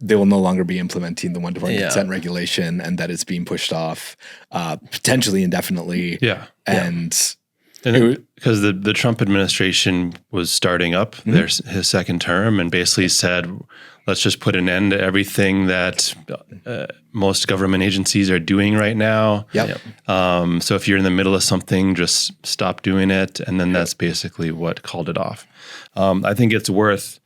they will no longer be implementing the one-to-one consent regulation and that it's being pushed off potentially indefinitely. Yeah. And because the Trump administration was starting up his second term and basically said, let's just put an end to everything that most government agencies are doing right now. Yep. So if you're in the middle of something, just stop doing it. And then that's basically what called it off. I think it's worth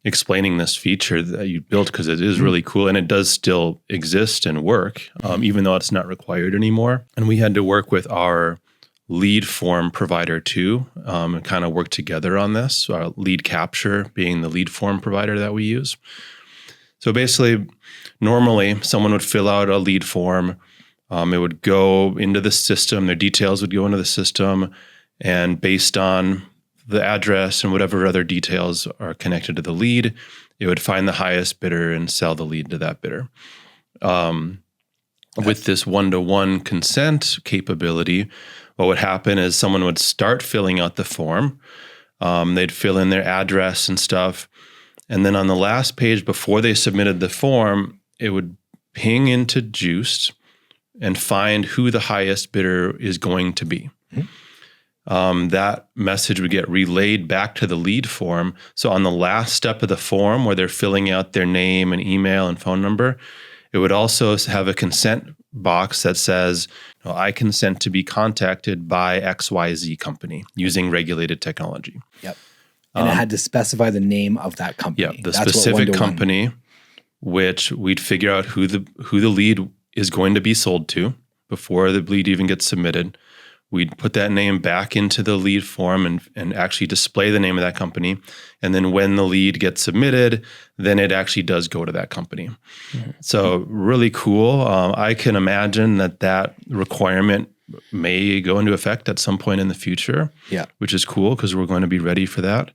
explaining this feature that you built because it is really cool and it does still exist and work, even though it's not required anymore. And we had to work with our lead form provider too, and kind of work together on this. Our lead capture being the lead form provider that we use. So basically, normally someone would fill out a lead form. It would go into the system. Their details would go into the system, and based on the address and whatever other details are connected to the lead, it would find the highest bidder and sell the lead to that bidder. With this one-to-one consent capability, what would happen is someone would start filling out the form. They'd fill in their address and stuff. And then on the last page before they submitted the form, it would ping into Juiced and find who the highest bidder is going to be. That message would get relayed back to the lead form. So on the last step of the form where they're filling out their name and email and phone number, it would also have a consent box that says, I consent to be contacted by XYZ company using regulated technology. Yep. And it had to specify the name of that company. Yeah, the specific company, which we'd figure out who the lead is going to be sold to before the lead even gets submitted. We'd put that name back into the lead form and actually display the name of that company. And then when the lead gets submitted, then it actually does go to that company. So really cool. I can imagine that requirement may go into effect at some point in the future, which is cool because we're going to be ready for that.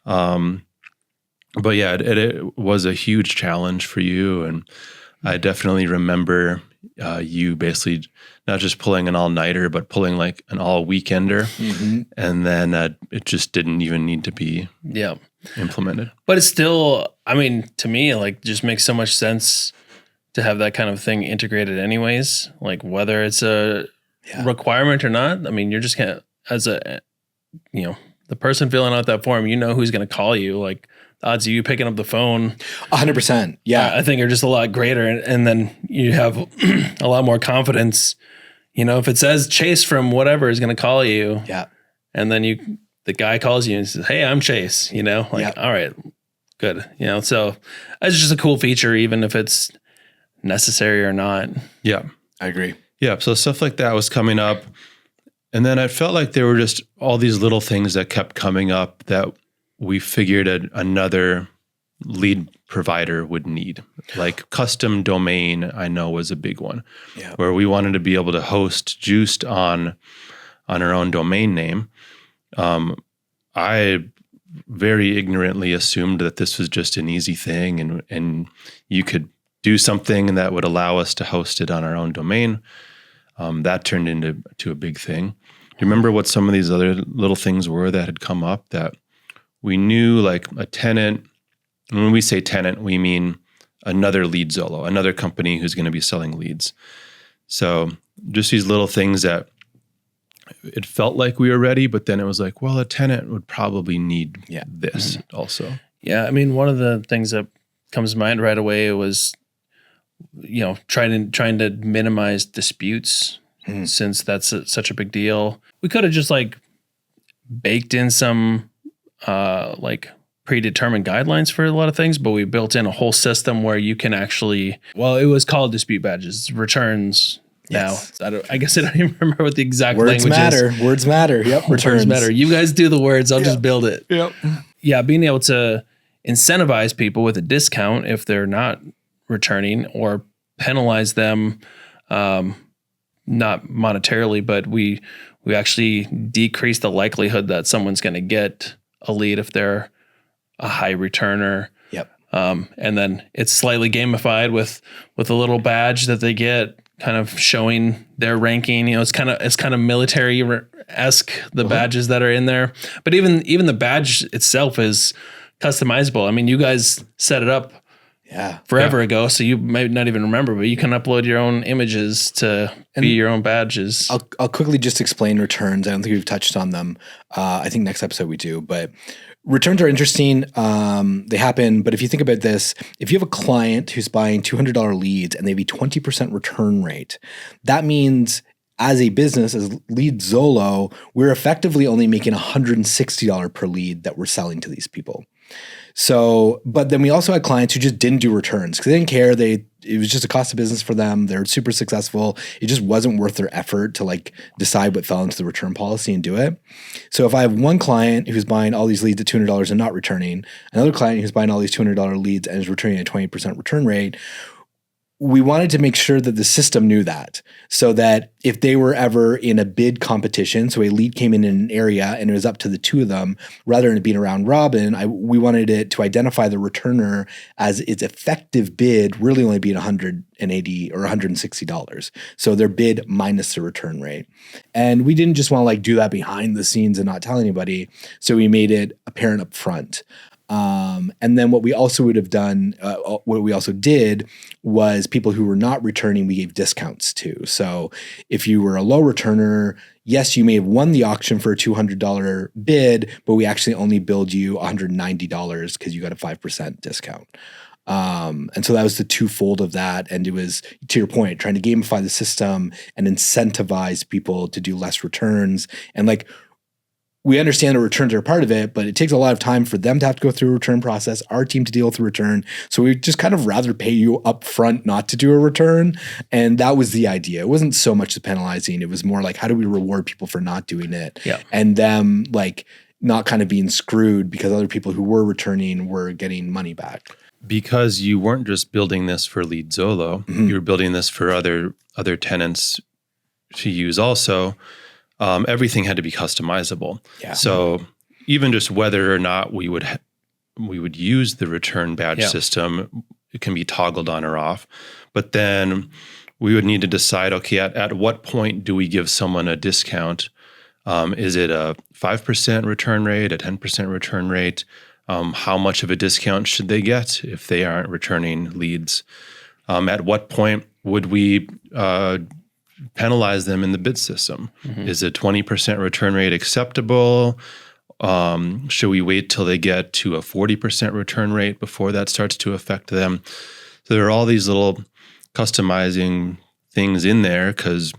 But yeah, it was a huge challenge for you. And I definitely remember you basically not just pulling an all-nighter, but pulling like an all-weekender. And then it just didn't even need to be implemented. But it's still, I mean, to me, like just makes so much sense to have that kind of thing integrated anyways, like whether it's a requirement or not. I mean, you're just gonna, as a, the person filling out that form, who's going to call you. Like the odds of you picking up the phone 100%. Yeah. I think are just a lot greater. And then you have a lot more confidence, if it says Chase from whatever is going to call you. Yeah. And then the guy calls you and says, hey, I'm Chase, all right, good. So it's just a cool feature, even if it's necessary or not. Yeah. I agree. Yeah. So stuff like that was coming up. And then I felt like there were just all these little things that kept coming up that we figured another lead provider would need. Like custom domain, I know was a big one, where we wanted to be able to host Juiced on our own domain name. I very ignorantly assumed that this was just an easy thing and you could do something that would allow us to host it on our own domain. That turned into a big thing. Do you remember what some of these other little things were that had come up that we knew, like a tenant And when we say tenant, we mean another Leadzolo, another company who's going to be selling leads. So just these little things that it felt like we were ready, but then it was like, well, a tenant would probably need this also. Yeah. I mean, one of the things that comes to mind right away was, trying to minimize disputes since that's such a big deal. We could have just baked in some predetermined guidelines for a lot of things, but we built in a whole system where you can actually, it was called dispute badges, returns. Yes. Now, I guess I don't even remember what the exact language is. Words matter. Yep. Returns Words matter. You guys do the words. I'll just build it. Yep. Yeah. Being able to incentivize people with a discount if they're not returning, or penalize them, not monetarily, but we actually decrease the likelihood that someone's going to get a lead if they're a high returner. Yep. And then it's slightly gamified with a little badge that they get, kind of showing their ranking. It's kind of military-esque, the badges that are in there. But even the badge itself is customizable. I mean, you guys set it up forever ago, so you might not even remember, but you can upload your own images to be your own badges. I'll quickly just explain returns. I don't think we've touched on them. I think next episode we do, but returns are interesting. They happen, but if you think about this, if you have a client who's buying $200 leads and they have a 20% return rate, that means as a business, as Leadzolo, we're effectively only making $160 per lead that we're selling to these people. So, but then we also had clients who just didn't do returns because they didn't care. It was just a cost of business for them. They're super successful. It just wasn't worth their effort to decide what fell into the return policy and do it. So if I have one client who's buying all these leads at $200 and not returning, another client who's buying all these $200 leads and is returning at 20% return rate, we wanted to make sure that the system knew that, so that if they were ever in a bid competition, so a lead came in an area and it was up to the two of them, rather than it being a round robin, we wanted it to identify the returner as its effective bid really only being $180 or $160. So their bid minus the return rate. And we didn't just want to do that behind the scenes and not tell anybody. So we made it apparent up front. And then what we also would have done, what we also did was people who were not returning, we gave discounts to. So if you were a low returner, yes, you may have won the auction for a $200 bid, but we actually only billed you $190 because you got a 5% discount. And so that was the twofold of that. And it was, to your point, trying to gamify the system and incentivize people to do less returns. And we understand the returns are a part of it, but it takes a lot of time for them to have to go through a return process, our team to deal with the return. So we just kind of rather pay you up front not to do a return. And that was the idea. It wasn't so much the penalizing. It was more how do we reward people for not doing it? Yeah. And them not kind of being screwed because other people who were returning were getting money back. Because you weren't just building this for Leadzolo, you were building this for other tenants to use also. Everything had to be customizable. Yeah. So even just whether or not we would use the return badge system, it can be toggled on or off. But then we would need to decide, okay, at what point do we give someone a discount? Is it a 5% return rate, a 10% return rate? How much of a discount should they get if they aren't returning leads? At what point would we penalize them in the bid system? Is a 20% return rate acceptable? Should we wait till they get to a 40% return rate before that starts to affect them? So there are all these little customizing things in there because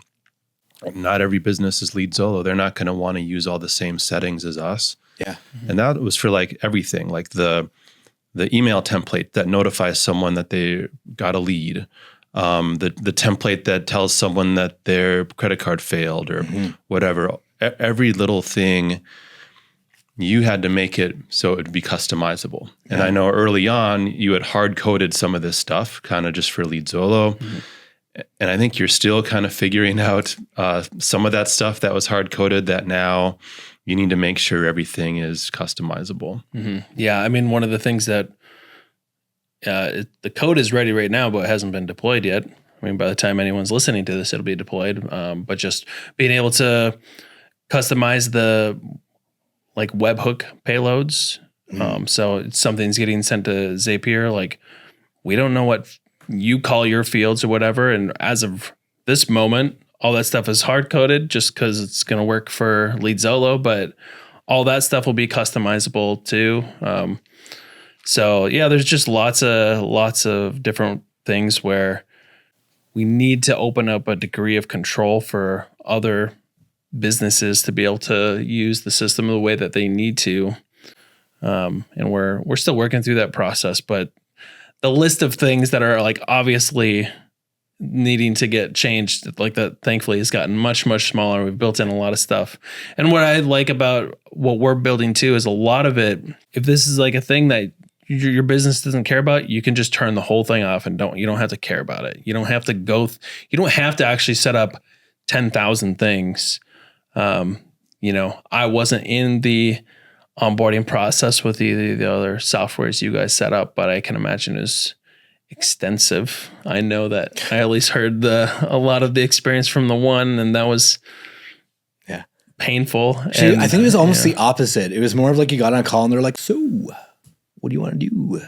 not every business is Leadzolo. They're not going to want to use all the same settings as us. Yeah. And that was for everything, the email template that notifies someone that they got a lead. The template that tells someone that their credit card failed or whatever. Every little thing, you had to make it so it would be customizable. And I know early on, you had hard-coded some of this stuff, kind of just for Leadzolo. And I think you're still kind of figuring out some of that stuff that was hard-coded that now you need to make sure everything is customizable. Yeah, I mean, one of the things that the code is ready right now, but it hasn't been deployed yet. I mean, by the time anyone's listening to this, it'll be deployed. But just being able to customize the webhook payloads So something's getting sent to Zapier. Like, we don't know what you call your fields or whatever. And as of this moment, all that stuff is hard coded just because it's going to work for Leadzolo, but all that stuff will be customizable too. So yeah, there's just lots of different things where we need to open up a degree of control for other businesses to be able to use the system the way that they need to. And we're still working through that process, but the list of things that are like obviously needing to get changed, like that, thankfully has gotten much, much smaller. We've built in a lot of stuff. And what I like about what we're building too is a lot of it, if this is like a thing that your business doesn't care about, you can just turn the whole thing off and you don't have to care about it. You don't have to you don't have to actually set up 10,000 things. I wasn't in the onboarding process with the other softwares you guys set up, but I can imagine is extensive. I know that I at least heard a lot of the experience from the one, and that was painful. And I think it was almost the opposite. It was more of like you got on a call and they're like, so what do you want to do?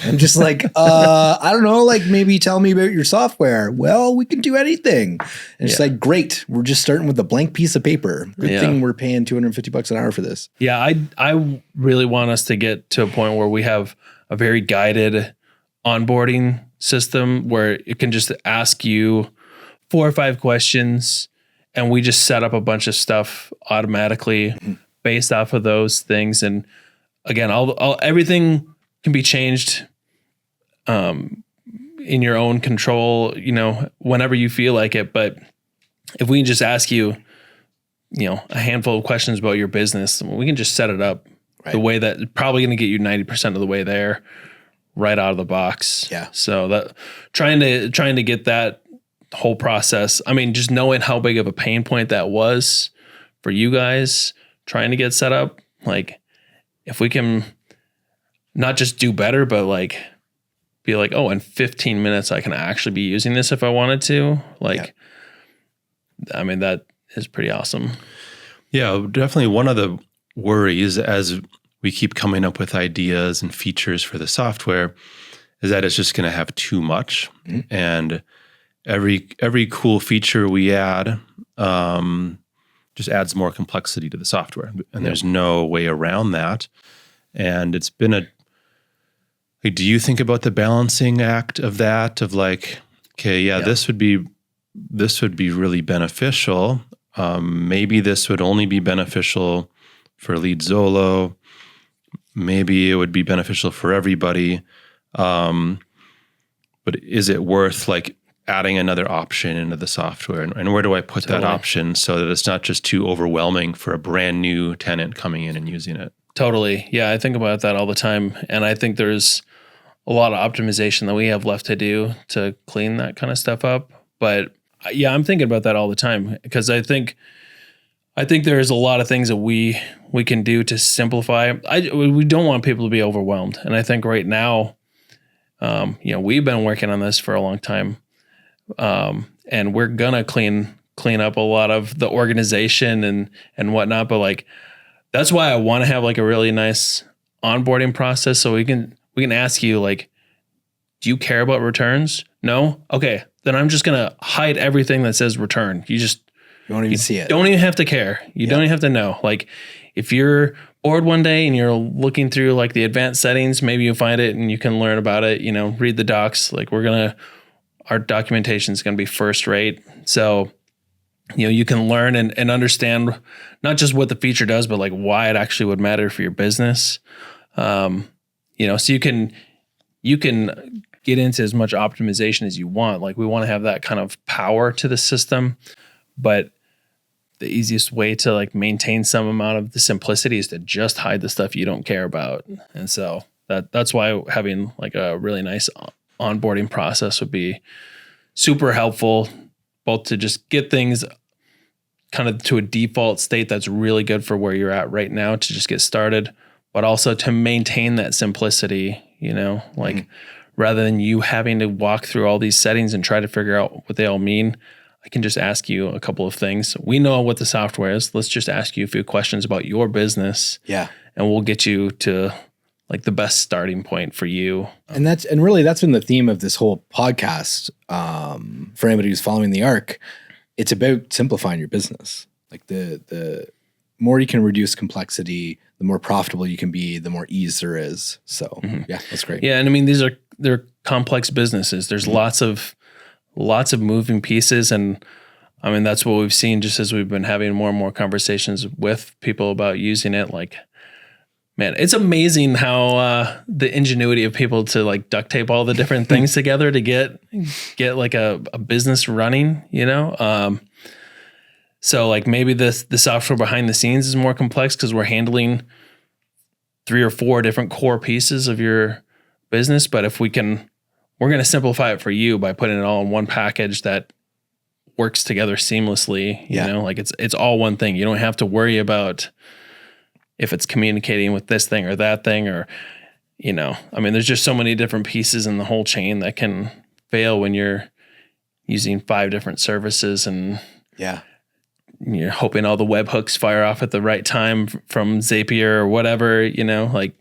I'm just like, I don't know, like maybe tell me about your software. Well, we can do anything. And it's like, great. We're just starting with a blank piece of paper. Good thing we're paying $250 an hour for this. Yeah. I really want us to get to a point where we have a very guided onboarding system where it can just ask you 4 or 5 questions and we just set up a bunch of stuff automatically based off of those things. And again, everything can be changed in your own control, whenever you feel like it. But if we can just ask you, a handful of questions about your business, we can just set it up the way that probably going to get you 90% of the way there right out of the box. Yeah. So that trying to get that whole process, I mean, just knowing how big of a pain point that was for you guys trying to get set up, like if we can not just do better, but like be like, oh, in 15 minutes, I can actually be using this if I wanted to. I mean, that is pretty awesome. Yeah, definitely one of the worries as we keep coming up with ideas and features for the software is that it's just going to have too much. And every cool feature we add just adds more complexity to the software. And there's no way around that. And it's been do you think about the balancing act of that, of like, okay, this would be really beneficial. Maybe this would only be beneficial for Leadzolo. Maybe it would be beneficial for everybody. But is it worth like adding another option into the software? And where do I put that option so that it's not just too overwhelming for a brand new tenant coming in and using it? Totally. Yeah, I think about that all the time. And I think there's a lot of optimization that we have left to do to clean that kind of stuff up. But yeah, I'm thinking about that all the time because I think there's a lot of things that we can do to simplify. We don't want people to be overwhelmed. And I think right now, we've been working on this for a long time. And we're gonna clean up a lot of the organization and whatnot. But like, that's why I want to have like a really nice onboarding process. So we can ask you like, do you care about returns? No? Okay. Then I'm just going to hide everything that says return. You won't even see it. Don't even have to care. You don't even have to know. Like if you're bored one day and you're looking through like the advanced settings, maybe you find it and you can learn about it, read the docs. Like our documentation is going to be first rate. So, you can learn and understand not just what the feature does, but like why it actually would matter for your business. So you can get into as much optimization as you want. Like we want to have that kind of power to the system, but the easiest way to like maintain some amount of the simplicity is to just hide the stuff you don't care about. And so that's why having like a really nice onboarding process would be super helpful, both to just get things kind of to a default state that's really good for where you're at right now to just get started, but also to maintain that simplicity, rather than you having to walk through all these settings and try to figure out what they all mean. I can just ask you a couple of things. We know what the software is. Let's just ask you a few questions about your business. Yeah. And we'll get you to like the best starting point for you. And that's been the theme of this whole podcast. For anybody who's following the arc, it's about simplifying your business. Like the more you can reduce complexity, the more profitable you can be, the more ease there is. So yeah, that's great. Yeah. And I mean, they're complex businesses. There's lots of moving pieces. And I mean, that's what we've seen just as we've been having more and more conversations with people about using it. Like, man, it's amazing how the ingenuity of people to like duct tape all the different things together to get like a business running, you know? So like maybe the software behind the scenes is more complex because we're handling 3 or 4 different core pieces of your business. But if we're going to simplify it for you by putting it all in one package that works together seamlessly, you know, like it's all one thing. You don't have to worry about if it's communicating with this thing or that thing, or, you know, I mean, there's just so many different pieces in the whole chain that can fail when you're using 5 different services and you're hoping all the webhooks fire off at the right time from Zapier or whatever, you know, like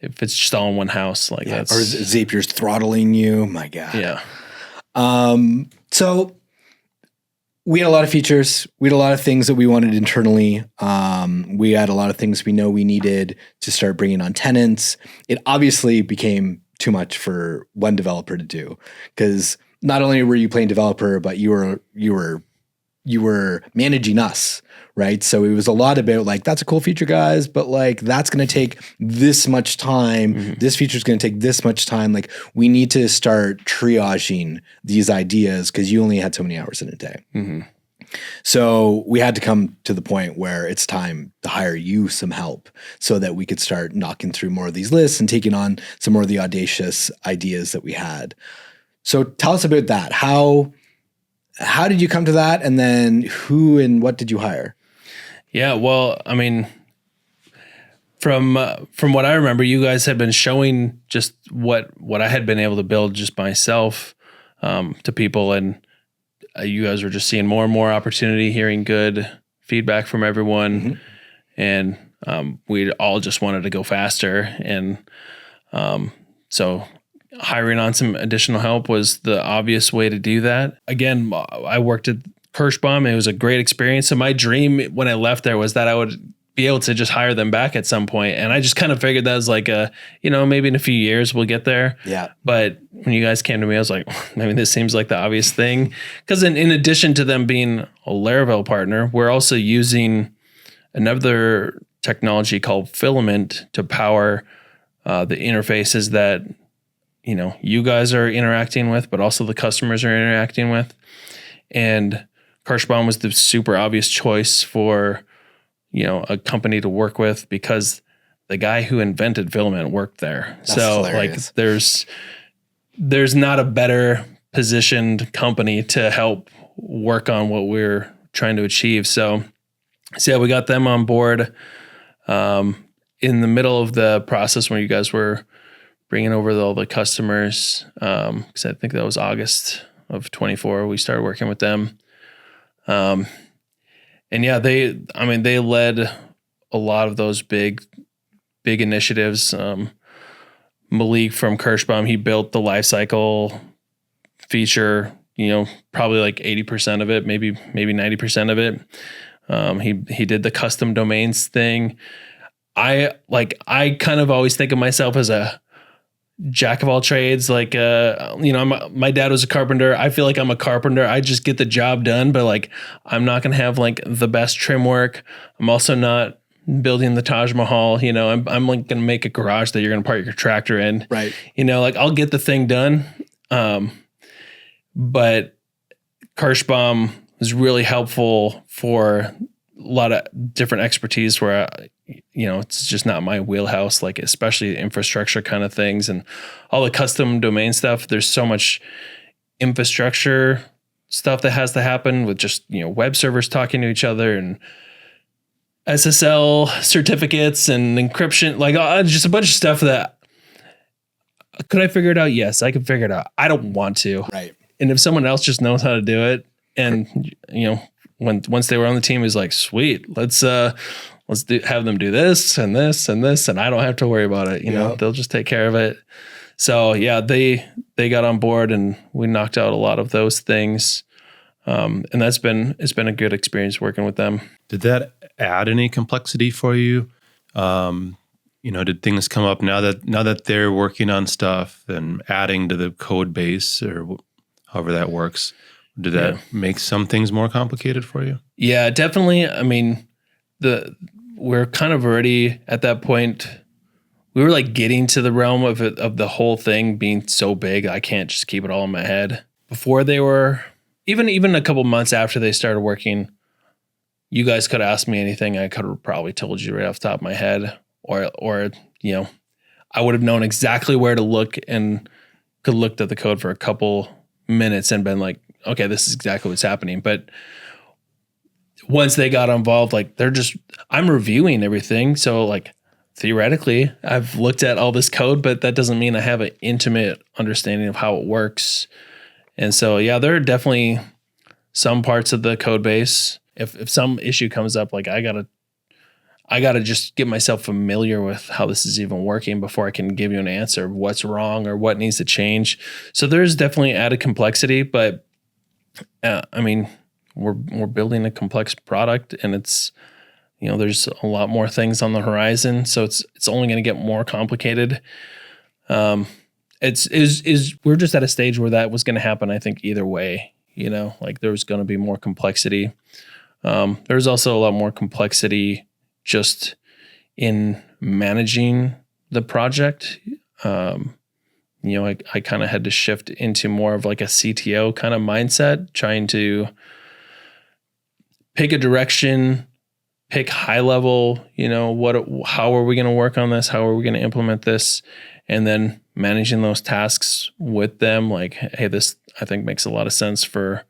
if it's just all in one house, like that's. Or Zapier's throttling you. My God. Yeah. So we had a lot of features. We had a lot of things that we wanted internally. We had a lot of things we know we needed to start bringing on tenants. It obviously became too much for one developer to do, because not only were you playing developer, but you were managing us, right? So it was a lot about like, that's a cool feature, guys, but like that's going to take this much time. This feature is going to take this much time. Like we need to start triaging these ideas because you only had so many hours in a day. So we had to come to the point where it's time to hire you some help so that we could start knocking through more of these lists and taking on some more of the audacious ideas that we had. So tell us about that. How did you come to that? And then who and what did you hire? Yeah, well, I mean, from what I remember, you guys had been showing just what I had been able to build just myself to people, and you guys were just seeing more and more opportunity, hearing good feedback from everyone, and we all just wanted to go faster, and so hiring on some additional help was the obvious way to do that. Again, I worked at Kirschbaum. It was a great experience. So my dream when I left there was that I would be able to just hire them back at some point. And I just kind of figured that was like maybe in a few years we'll get there. Yeah. But when you guys came to me, I was like, I mean, this seems like the obvious thing. Because in addition to them being a Laravel partner, we're also using another technology called Filament to power the interfaces that you guys are interacting with, but also the customers are interacting with. And Kirschbaum was the super obvious choice for, a company to work with because the guy who invented Filament worked there. That's so hilarious. like there's not a better positioned company to help work on what we're trying to achieve. So yeah, we got them on board in the middle of the process when you guys were bringing over all the customers, because I think that was August of 24. We started working with them. And yeah, they led a lot of those big initiatives. Malik from Kirschbaum, he built the lifecycle feature, probably like 80% of it, maybe 90% of it. He did the custom domains thing. I kind of always think of myself as a jack of all trades. Like, my dad was a carpenter. I feel like I'm a carpenter. I just get the job done, but like, I'm not going to have like the best trim work. I'm also not building the Taj Mahal. I'm like going to make a garage that you're going to park your tractor in. Right. I'll get the thing done. But Kirschbaum was really helpful for a lot of different expertise where it's just not my wheelhouse, like especially infrastructure kind of things and all the custom domain stuff. There's so much infrastructure stuff that has to happen with just, web servers talking to each other and SSL certificates and encryption, like just a bunch of stuff that could I figure it out? Yes, I can figure it out. I don't want to. Right. And if someone else just knows how to do it and, once they were on the team, it was like, sweet, let's have them do this and this and this, and I don't have to worry about it. You know, they'll just take care of it. So yeah, they got on board and we knocked out a lot of those things. And it's been a good experience working with them. Did that add any complexity for you? Did things come up now that they're working on stuff and adding to the code base or however that works? Did that make some things more complicated for you? Yeah, definitely. I mean, we're kind of already at that point. We were like getting to the realm of the whole thing being so big. I can't just keep it all in my head. Before they were, even a couple months after they started working, you guys could have asked me anything. I could have probably told you right off the top of my head, or I would have known exactly where to look and could have looked at the code for a couple minutes and been like, okay, this is exactly what's happening. But once they got involved, like I'm reviewing everything. So like theoretically I've looked at all this code, but that doesn't mean I have an intimate understanding of how it works. And so, yeah, there are definitely some parts of the code base. If some issue comes up, like I gotta just get myself familiar with how this is even working before I can give you an answer of what's wrong or what needs to change. So there's definitely added complexity, but I mean, we're building a complex product, and it's, there's a lot more things on the horizon. So it's only going to get more complicated. We're just at a stage where that was going to happen. I think either way, like there was going to be more complexity. There's also a lot more complexity just in managing the project. I kind of had to shift into more of like a CTO kind of mindset, trying to pick a direction, pick high level, how are we going to work on this? How are we going to implement this? And then managing those tasks with them. Like, hey, this I think makes a lot of sense for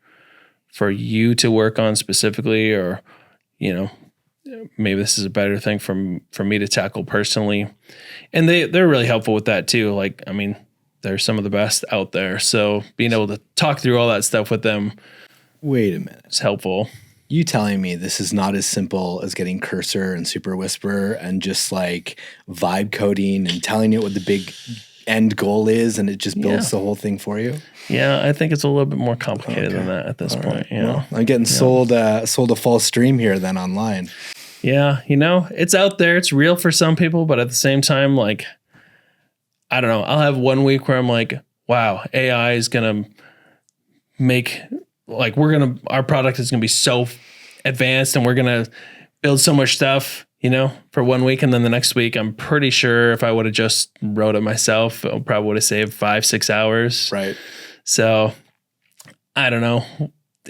you to work on specifically, or, maybe this is a better thing for me to tackle personally. And they're really helpful with that too. Like, I mean, they're some of the best out there. So being able to talk through all that stuff with them. Wait a minute. It's helpful. You telling me this is not as simple as getting Cursor and Super Whisper and just like vibe coding and telling it what the big end goal is, and it just builds the whole thing for you? Yeah, I think it's a little bit more complicated than that at this point. Right. Well, I'm getting sold a false dream here then online. Yeah, it's out there. It's real for some people, but at the same time, like, I don't know. I'll have one week where I'm like, wow, AI is going to make, like, our product is going to be so advanced and we're going to build so much stuff, for 1 week. And then the next week, I'm pretty sure if I would have just wrote it myself, I probably would have saved 5-6 hours. Right. So I don't know.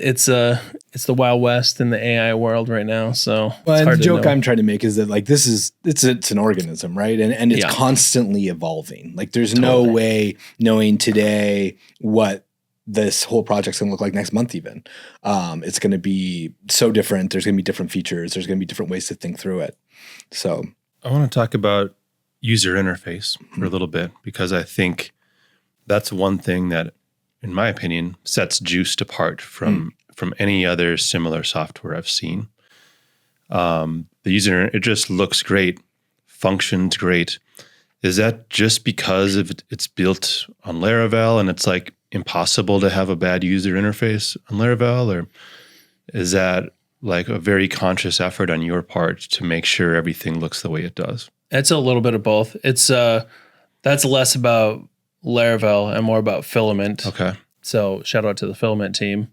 It's the Wild West in the AI world right now. So the joke I'm trying to make is that like it's an organism, right? And it's constantly evolving. Like there's no way knowing today what this whole project's gonna look like next month even. It's gonna be so different. There's gonna be different features. There's gonna be different ways to think through it. So I want to talk about user interface for a little bit, because I think that's one thing that, in my opinion, sets Juiced apart from any other similar software I've seen. The user, it just looks great, functions great. Is that just because it's built on Laravel and it's like impossible to have a bad user interface on Laravel, or is that like a very conscious effort on your part to make sure everything looks the way it does? It's a little bit of both. It's that's less about Laravel and more about Filament. Okay. So shout out to the Filament team.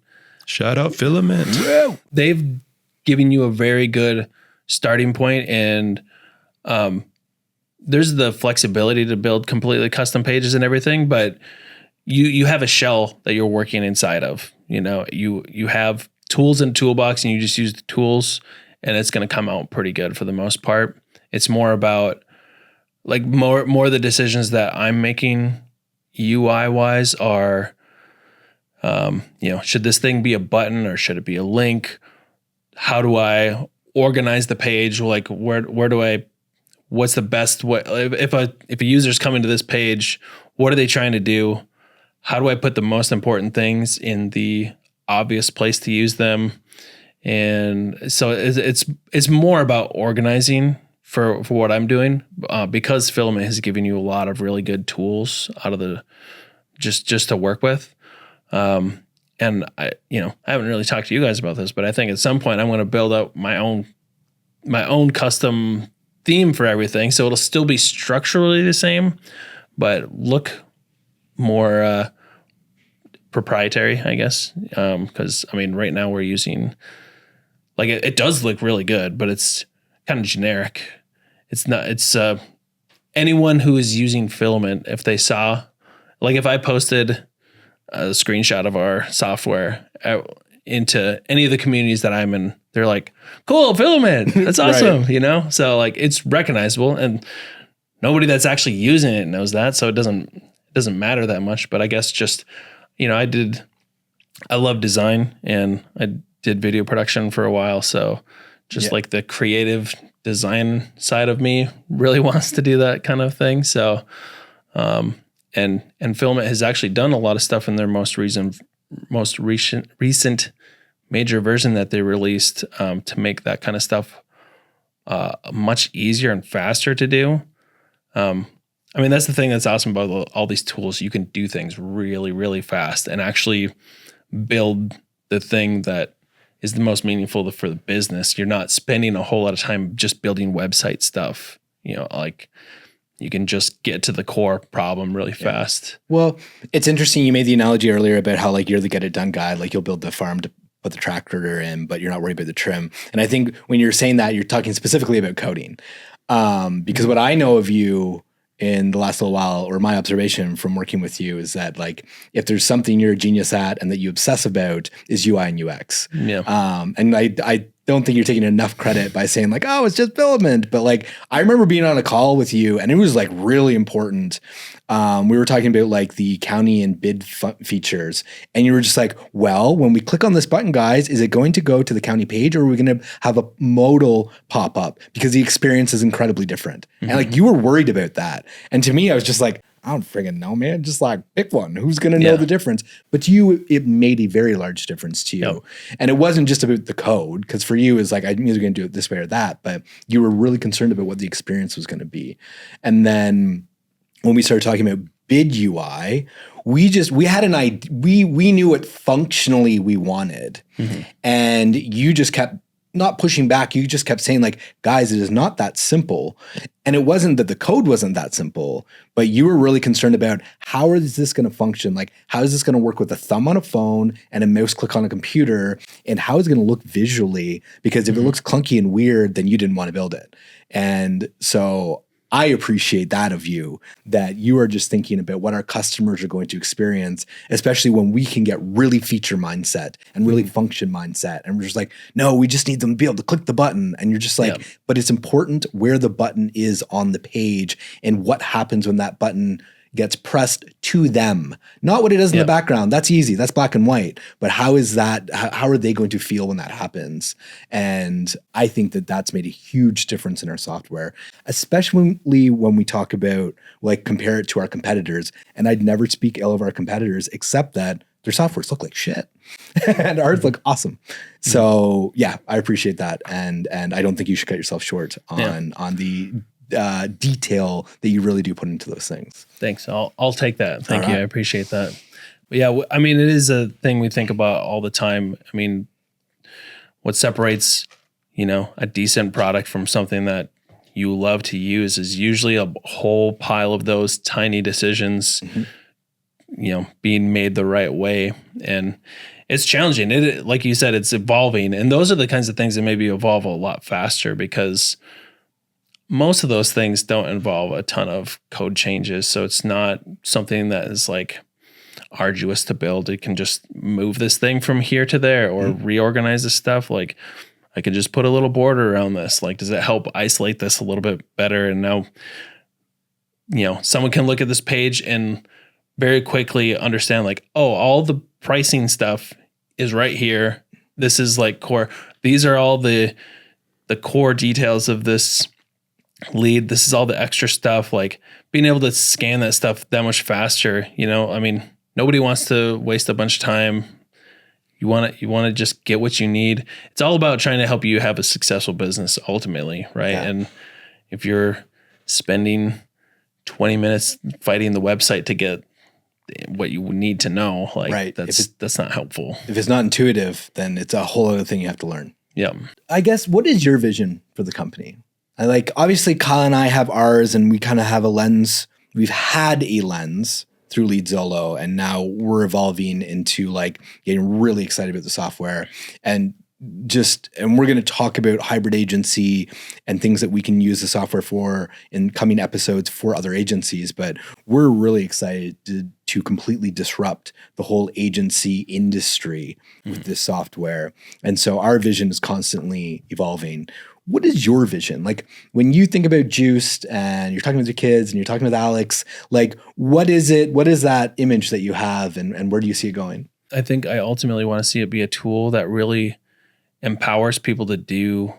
Shout out Filament. They've given you a very good starting point, and there's the flexibility to build completely custom pages and everything, but you have a shell that you're working inside of. You have tools in toolbox and you just use the tools and it's going to come out pretty good for the most part. It's more about like more the decisions that I'm making UI wise are, should this thing be a button or should it be a link? How do I organize the page? Like what's the best way? If a user's coming to this page, what are they trying to do? How do I put the most important things in the obvious place to use them? And so it's more about organizing for what I'm doing, because Filament has given you a lot of really good tools out of the just to work with. And I haven't really talked to you guys about this, but I think at some point I'm going to build out my own custom theme for everything. So it'll still be structurally the same, but look more proprietary, I guess. Because I mean, right now we're using, like, it does look really good, but it's kind of generic. It's not. It's anyone who is using Filament, if they saw, like, if I posted a screenshot of our software into any of the communities that I'm in, they're like, cool, Filament, that's awesome. Right. So like, it's recognizable, and nobody that's actually using it knows that. So it doesn't matter that much. But I guess just, I love design, and I did video production for a while. So just like the creative design side of me really wants to do that kind of thing. So, and Filament has actually done a lot of stuff in their most recent major version that they released, to make that kind of stuff much easier and faster to do. I mean, that's the thing that's awesome about all these tools. You can do things really, really fast and actually build the thing that is the most meaningful for the business. You're not spending a whole lot of time just building website stuff. Like, you can just get to the core problem really fast. Well, it's interesting. You made the analogy earlier about how, like, you're the get it done guy. Like, you'll build the farm to put the tractor in, but you're not worried about the trim. And I think when you're saying that, you're talking specifically about coding. Because what I know of you in the last little while, or my observation from working with you, is that, like, if there's something you're a genius at and that you obsess about, is UI and UX. Yeah. And I don't think you're taking enough credit by saying, like, oh, it's just Filament. But, like, I remember being on a call with you, and it was, like, really important. We were talking about, like, the county and bid features, and you were just like, well, when we click on this button, guys, is it going to go to the county page, or are we going to have a modal pop up? Because the experience is incredibly different. Mm-hmm. And, like, you were worried about that. And to me, I was just like, I don't friggin' know, man. Just, like, pick one. Who's going to know the difference? But to you, it made a very large difference to you. Yep. And it wasn't just about the code, because for you, it's like, I'm either going to do it this way or that. But you were really concerned about what the experience was going to be. And then when we started talking about bid UI, we had an idea. We knew what functionally we wanted. Mm-hmm. And you just kept not pushing back. You just kept saying, like, guys, it is not that simple. And it wasn't that the code wasn't that simple, but you were really concerned about, how is this going to function? Like, how is this going to work with a thumb on a phone and a mouse click on a computer? And how is it going to look visually? Because if it looks clunky and weird, then you didn't want to build it. And so I appreciate that of you, that you are just thinking about what our customers are going to experience, especially when we can get really feature mindset and really function mindset. And we're just like, no, we just need them to be able to click the button. And you're just like, but it's important where the button is on the page and what happens when that button gets pressed to them, not what it does in the background. That's easy. That's black and white. But how is that? How are they going to feel when that happens? And I think that that's made a huge difference in our software, especially when we talk about, like, compare it to our competitors. And I'd never speak ill of our competitors, except that their softwares look like shit and ours look awesome. So yeah, I appreciate that. And I don't think you should cut yourself short on the detail that you really do put into those things. Thanks. I'll take that. Thank you. I appreciate that. But yeah, I mean, it is a thing we think about all the time. I mean, what separates, a decent product from something that you love to use is usually a whole pile of those tiny decisions, being made the right way. And it's challenging. It, like you said, it's evolving. And those are the kinds of things that maybe evolve a lot faster, because most of those things don't involve a ton of code changes. So it's not something that is, like, arduous to build. It can just move this thing from here to there, or reorganize this stuff. Like, I could just put a little border around this. Like, does it help isolate this a little bit better? And now, someone can look at this page and very quickly understand, like, oh, all the pricing stuff is right here. This is, like, core. These are all the core details of this lead. This is all the extra stuff. Like, being able to scan that stuff that much faster, I mean, nobody wants to waste a bunch of time You want to just get what you need. It's all about trying to help you have a successful business ultimately, right? Yeah. And if you're spending 20 minutes fighting the website to get what you need to know, like Right. that's not helpful. If it's not intuitive, then it's a whole other thing you have to learn. Yeah. I guess, what is your vision for the company? Obviously Kyle and I have ours, and we kind of have a lens. We've had a lens through Leadzolo, and now we're evolving into like getting really excited about the software and we're going to talk about hybrid agency and things that we can use the software for in coming episodes for other agencies. But we're really excited to completely disrupt the whole agency industry with this software. And so our vision is constantly evolving. What is your vision? Like, when you think about Juiced and you're talking with your kids and you're talking with Alex, like, what is it? What is that image that you have, and where do you see it going? I think I ultimately want to see it be a tool that really empowers people to do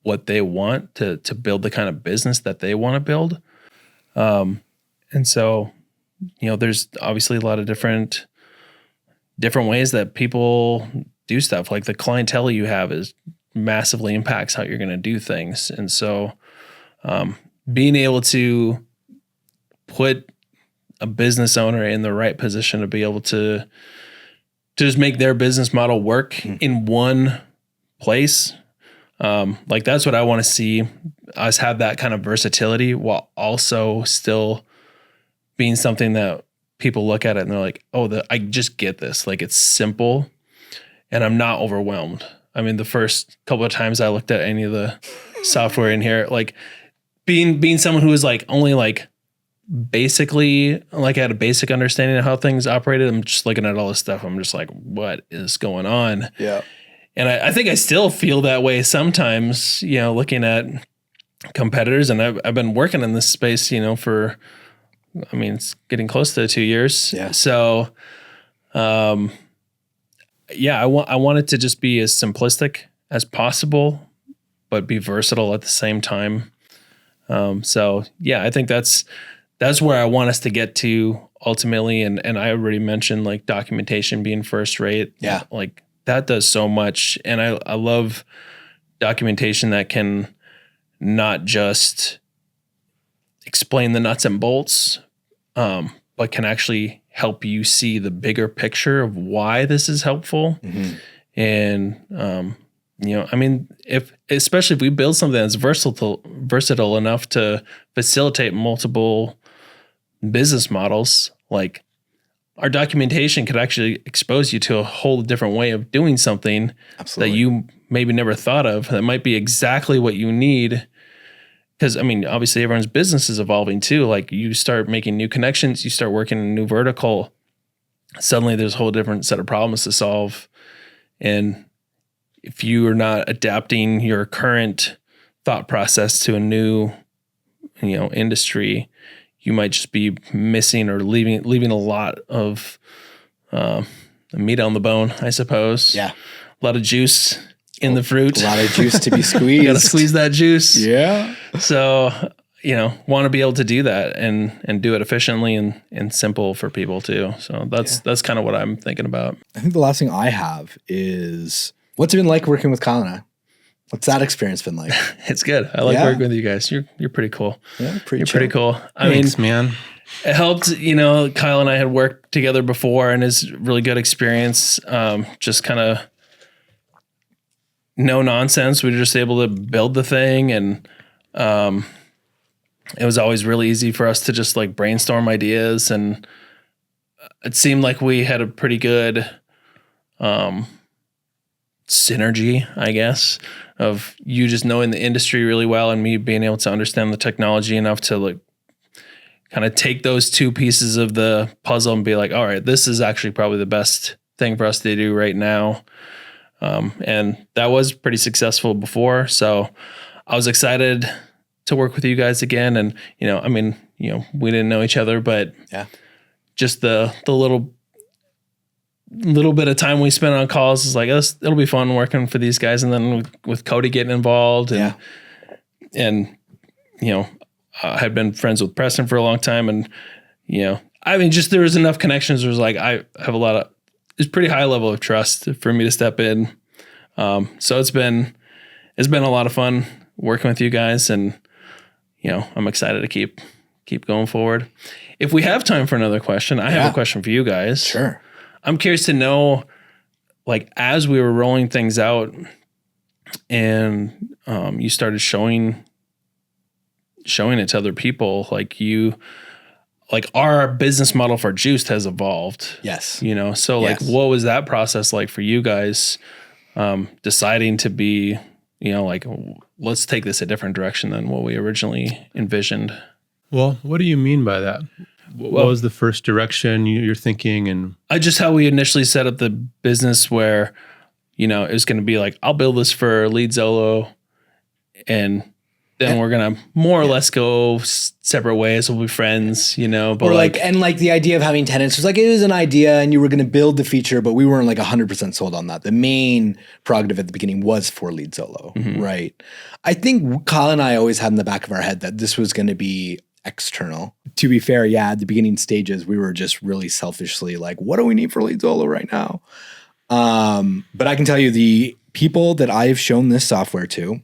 what they want, to build the kind of business that they want to build. And so, there's obviously a lot of different ways that people do stuff. Like, the clientele you have is massively impacts how you're going to do things. And so, being able to put a business owner in the right position to be able to just make their business model work in one place. Like, that's what I want to see us have, that kind of versatility, while also still being something that people look at it and they're like, oh, I just get this. Like, it's simple and I'm not overwhelmed. I mean, the first couple of times I looked at any of the software in here, like being someone who was like only like basically like had a basic understanding of how things operated, I'm just looking at all this stuff. I'm just like, what is going on? Yeah. And I think I still feel that way sometimes, looking at competitors, and I've been working in this space, for, it's getting close to 2 years. Yeah. So, I want it to just be as simplistic as possible, but be versatile at the same time. I think that's where I want us to get to ultimately. And I already mentioned like documentation being first rate. Yeah. Like, that does so much. And I love documentation that can not just explain the nuts and bolts, but can actually help you see the bigger picture of why this is helpful. Mm-hmm. And, especially if we build something that's versatile enough to facilitate multiple business models, like, our documentation could actually expose you to a whole different way of doing something. Absolutely. That you maybe never thought of. That might be exactly what you need. Because, obviously everyone's business is evolving too. Like, you start making new connections, you start working in a new vertical, suddenly there's a whole different set of problems to solve. And if you are not adapting your current thought process to a new, industry, you might just be missing or leaving a lot of meat on the bone, I suppose. Yeah. A lot of juice in the fruit. A lot of juice to be squeezed. You got to squeeze that juice. Yeah. So, want to be able to do that and do it efficiently and simple for people too. So that's kind of what I'm thinking about. I think the last thing I have is, what's it been like working with Kyle and I? What's that experience been like? It's good. I like working with you guys. You're pretty cool. Yeah, you're pretty cool. Thanks, man. It helped, Kyle and I had worked together before, and it's really good experience. Just kind of no nonsense. We were just able to build the thing, and it was always really easy for us to just like brainstorm ideas, and it seemed like we had a pretty good synergy, I guess, of you just knowing the industry really well and me being able to understand the technology enough to like kind of take those two pieces of the puzzle and be like, all right, this is actually probably the best thing for us to do right now. And that was pretty successful before. So I was excited to work with you guys again. And, we didn't know each other, but just the little bit of time we spent on calls is like, it'll be fun working for these guys. And then with Cody getting involved and I had been friends with Preston for a long time. And, just, there was enough connections. There was like, I have a lot of it's pretty high level of trust for me to step in. So it's been a lot of fun working with you guys, and I'm excited to keep going forward. If we have time for another question, I have a question for you guys. Sure. I'm curious to know, like, as we were rolling things out and you started showing it to other people, like our business model for Juiced has evolved. Yes. So like, what was that process like for you guys deciding to be, like, let's take this a different direction than what we originally envisioned? Well, what do you mean by that? What was the first direction you're thinking? And just how we initially set up the business, where, it was going to be like, I'll build this for Leadzolo, and then we're going to more or less go separate ways. We'll be friends, but the idea of having tenants was like, it was an idea and you were going to build the feature, but we weren't like 100% sold on that. The main prerogative at the beginning was for Leadzolo, right? I think Kyle and I always had in the back of our head that this was going to be external. To be fair, at the beginning stages, we were just really selfishly like, what do we need for Leadzolo right now? But I can tell you, the people that I've shown this software to,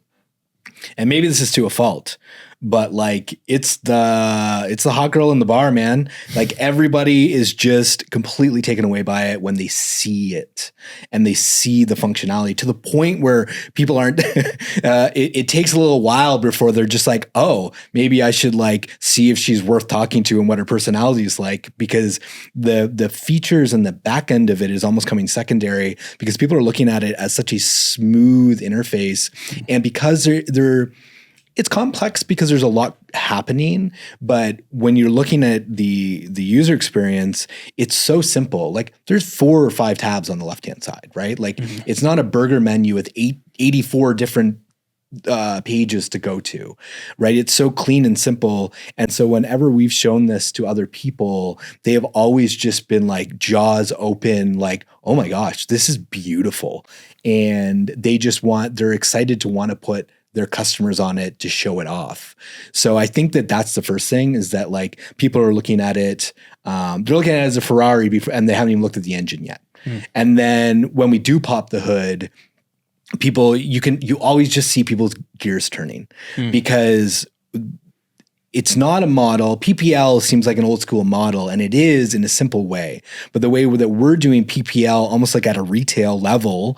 and maybe this is to a fault, but like it's the hot girl in the bar, man. Like everybody is just completely taken away by it when they see it and they see the functionality, to the point where people aren't, it takes a little while before they're just like, oh, maybe I should like see if she's worth talking to and what her personality is like, because the features and the back end of it is almost coming secondary, because people are looking at it as such a smooth interface. And because it's complex because there's a lot happening, but when you're looking at the user experience, it's so simple. Like there's 4 or 5 tabs on the left-hand side, right? Like it's not a burger menu with 84 different pages to go to, right? It's so clean and simple. And so whenever we've shown this to other people, they have always just been like jaws open, like, oh my gosh, this is beautiful. And they're excited to want to put their customers on it to show it off. So I think that's the first thing, is that like people are looking at it, they're looking at it as a Ferrari before, and they haven't even looked at the engine yet. And then when we do pop the hood, you always just see people's gears turning, because it's not a model. PPL seems like an old school model, and it is in a simple way. But the way that we're doing PPL, almost like at a retail level,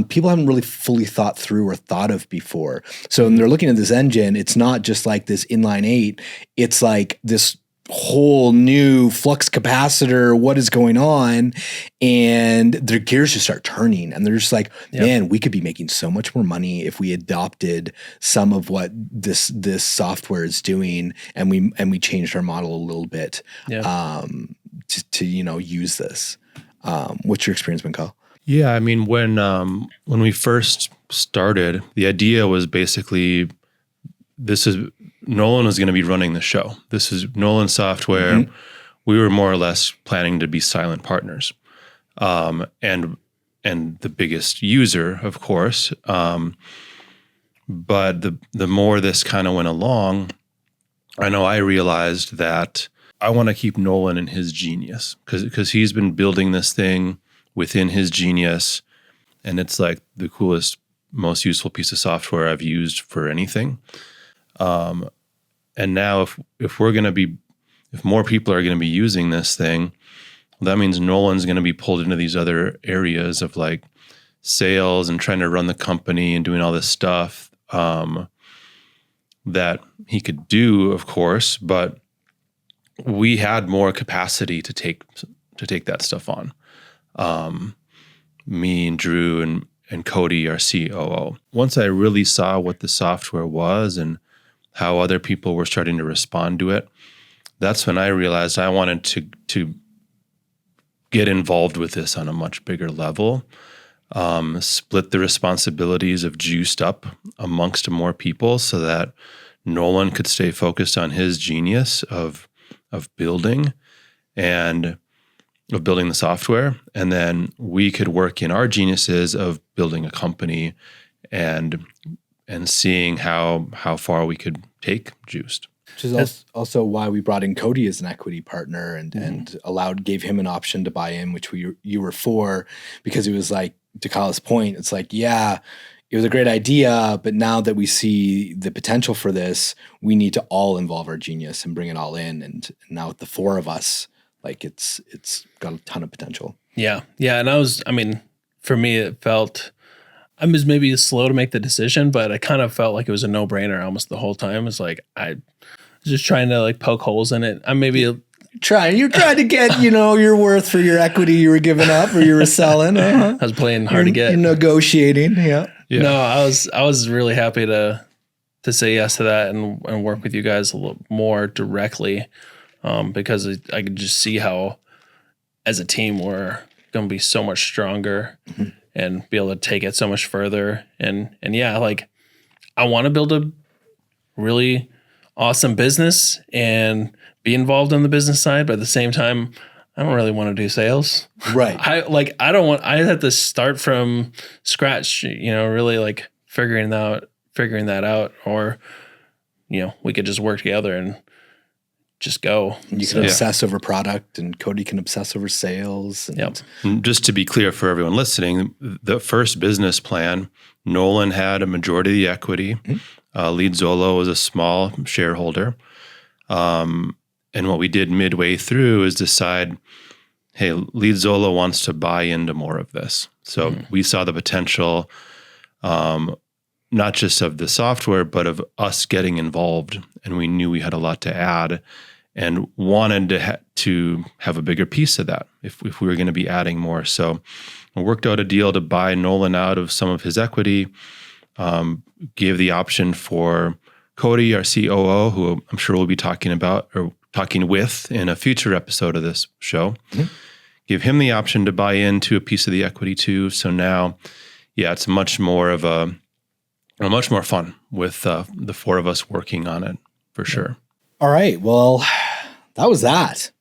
people haven't really fully thought through or thought of before. So when they're looking at this engine, it's not just like this inline 8. It's like this whole new flux capacitor, what is going on? And their gears just start turning, and they're just like, man, we could be making so much more money if we adopted some of what this software is doing, and we changed our model a little bit to use this. What's your experience been, Kyle? Yeah, I mean, when we first started, the idea was basically, Nolan was going to be running the show. This is Nolan's software. We were more or less planning to be silent partners, and the biggest user, of course. But the more this kind of went along, I know I realized that I want to keep Nolan in his genius, because he's been building this thing within his genius, and it's like the coolest, most useful piece of software I've used for anything. And now if more people are going to be using this thing, that means Nolan's going to be pulled into these other areas of like sales and trying to run the company and doing all this stuff, that he could do, of course, but we had more capacity to take that stuff on. Me and Drew and Cody, our COO. Once I really saw what the software was and how other people were starting to respond to it, that's when I realized I wanted to get involved with this on a much bigger level, split the responsibilities of Juiced up amongst more people so that Nolan could stay focused on his genius of building and of building the software, and then we could work in our geniuses of building a company and seeing how far we could take Juiced. Which is also why we brought in Cody as an equity partner and gave him an option to buy in, which you were for, because it was like, to Kyle's point, it's like, yeah, it was a great idea, but now that we see the potential for this, we need to all involve our genius and bring it all in. And now with the four of us, like it's got a ton of potential. Yeah. Yeah. And for me, it felt, I was maybe slow to make the decision, but I kind of felt like it was a no-brainer almost the whole time. It's like, I was just trying to like poke holes in it. You're trying to get, your worth for your equity you were giving up or you were selling. I was playing hard to get. You're negotiating. Yeah. No, I was really happy to say yes to that and work with you guys a little more directly, because I could just see how as a team we're going to be so much stronger and be able to take it so much further. And yeah, like I want to build a really awesome business and be involved on the business side, but at the same time, I don't really want to do sales. Right. I have to start from scratch, really like figuring that out, or, we could just work together and just go. You can obsess over product and Cody can obsess over sales. And just to be clear for everyone listening, the first business plan, Nolan had a majority of the equity. Leadzolo was a small shareholder. And what we did midway through is decide, hey, Leadzolo wants to buy into more of this. So we saw the potential, not just of the software, but of us getting involved. And we knew we had a lot to add and wanted to have a bigger piece of that if we were going to be adding more. So we worked out a deal to buy Nolan out of some of his equity, gave the option for Cody, our COO, who I'm sure we'll be talking with in a future episode of this show, give him the option to buy into a piece of the equity too. So now, it's much more fun with the four of us working on it for sure. All right. Well, that was that.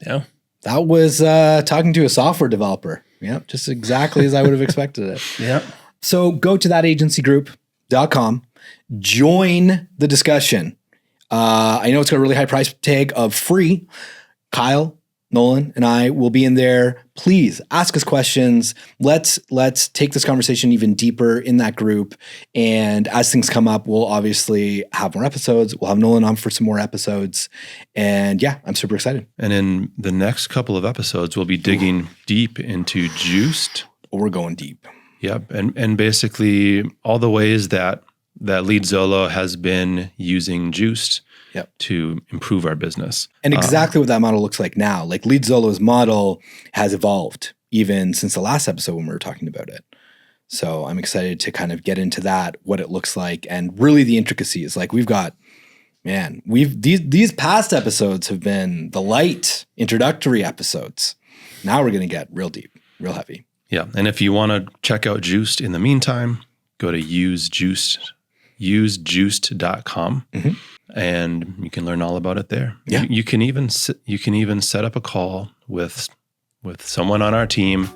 Yeah. That was talking to a software developer. Yeah. Just exactly as I would have expected it. Yeah. So go to thatagencygroup.com, join the discussion. I know it's got a really high price tag of free. Kyle, Nolan, and I will be in there. Please ask us questions. Let's take this conversation even deeper in that group. And as things come up, we'll obviously have more episodes. We'll have Nolan on for some more episodes. And yeah, I'm super excited. And in the next couple of episodes, we'll be digging deep into Juiced. We're going deep. Yep. And basically all the ways that Leadzolo has been using Juiced to improve our business. And exactly what that model looks like now. Like Leadzolo's model has evolved even since the last episode when we were talking about it. So I'm excited to kind of get into that, what it looks like, and really the intricacies. Like these past episodes have been the light introductory episodes. Now we're going to get real deep, real heavy. Yeah. And if you want to check out Juiced in the meantime, go to usejuiced.com and you can learn all about it there. Yeah. You can even set up a call with someone on our team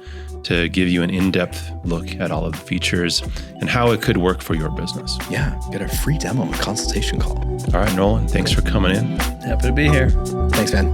to give you an in-depth look at all of the features and how it could work for your business. Yeah. Get a free demo, a consultation call. All right, Nolan, thanks for coming in. Happy to be here. Thanks, man.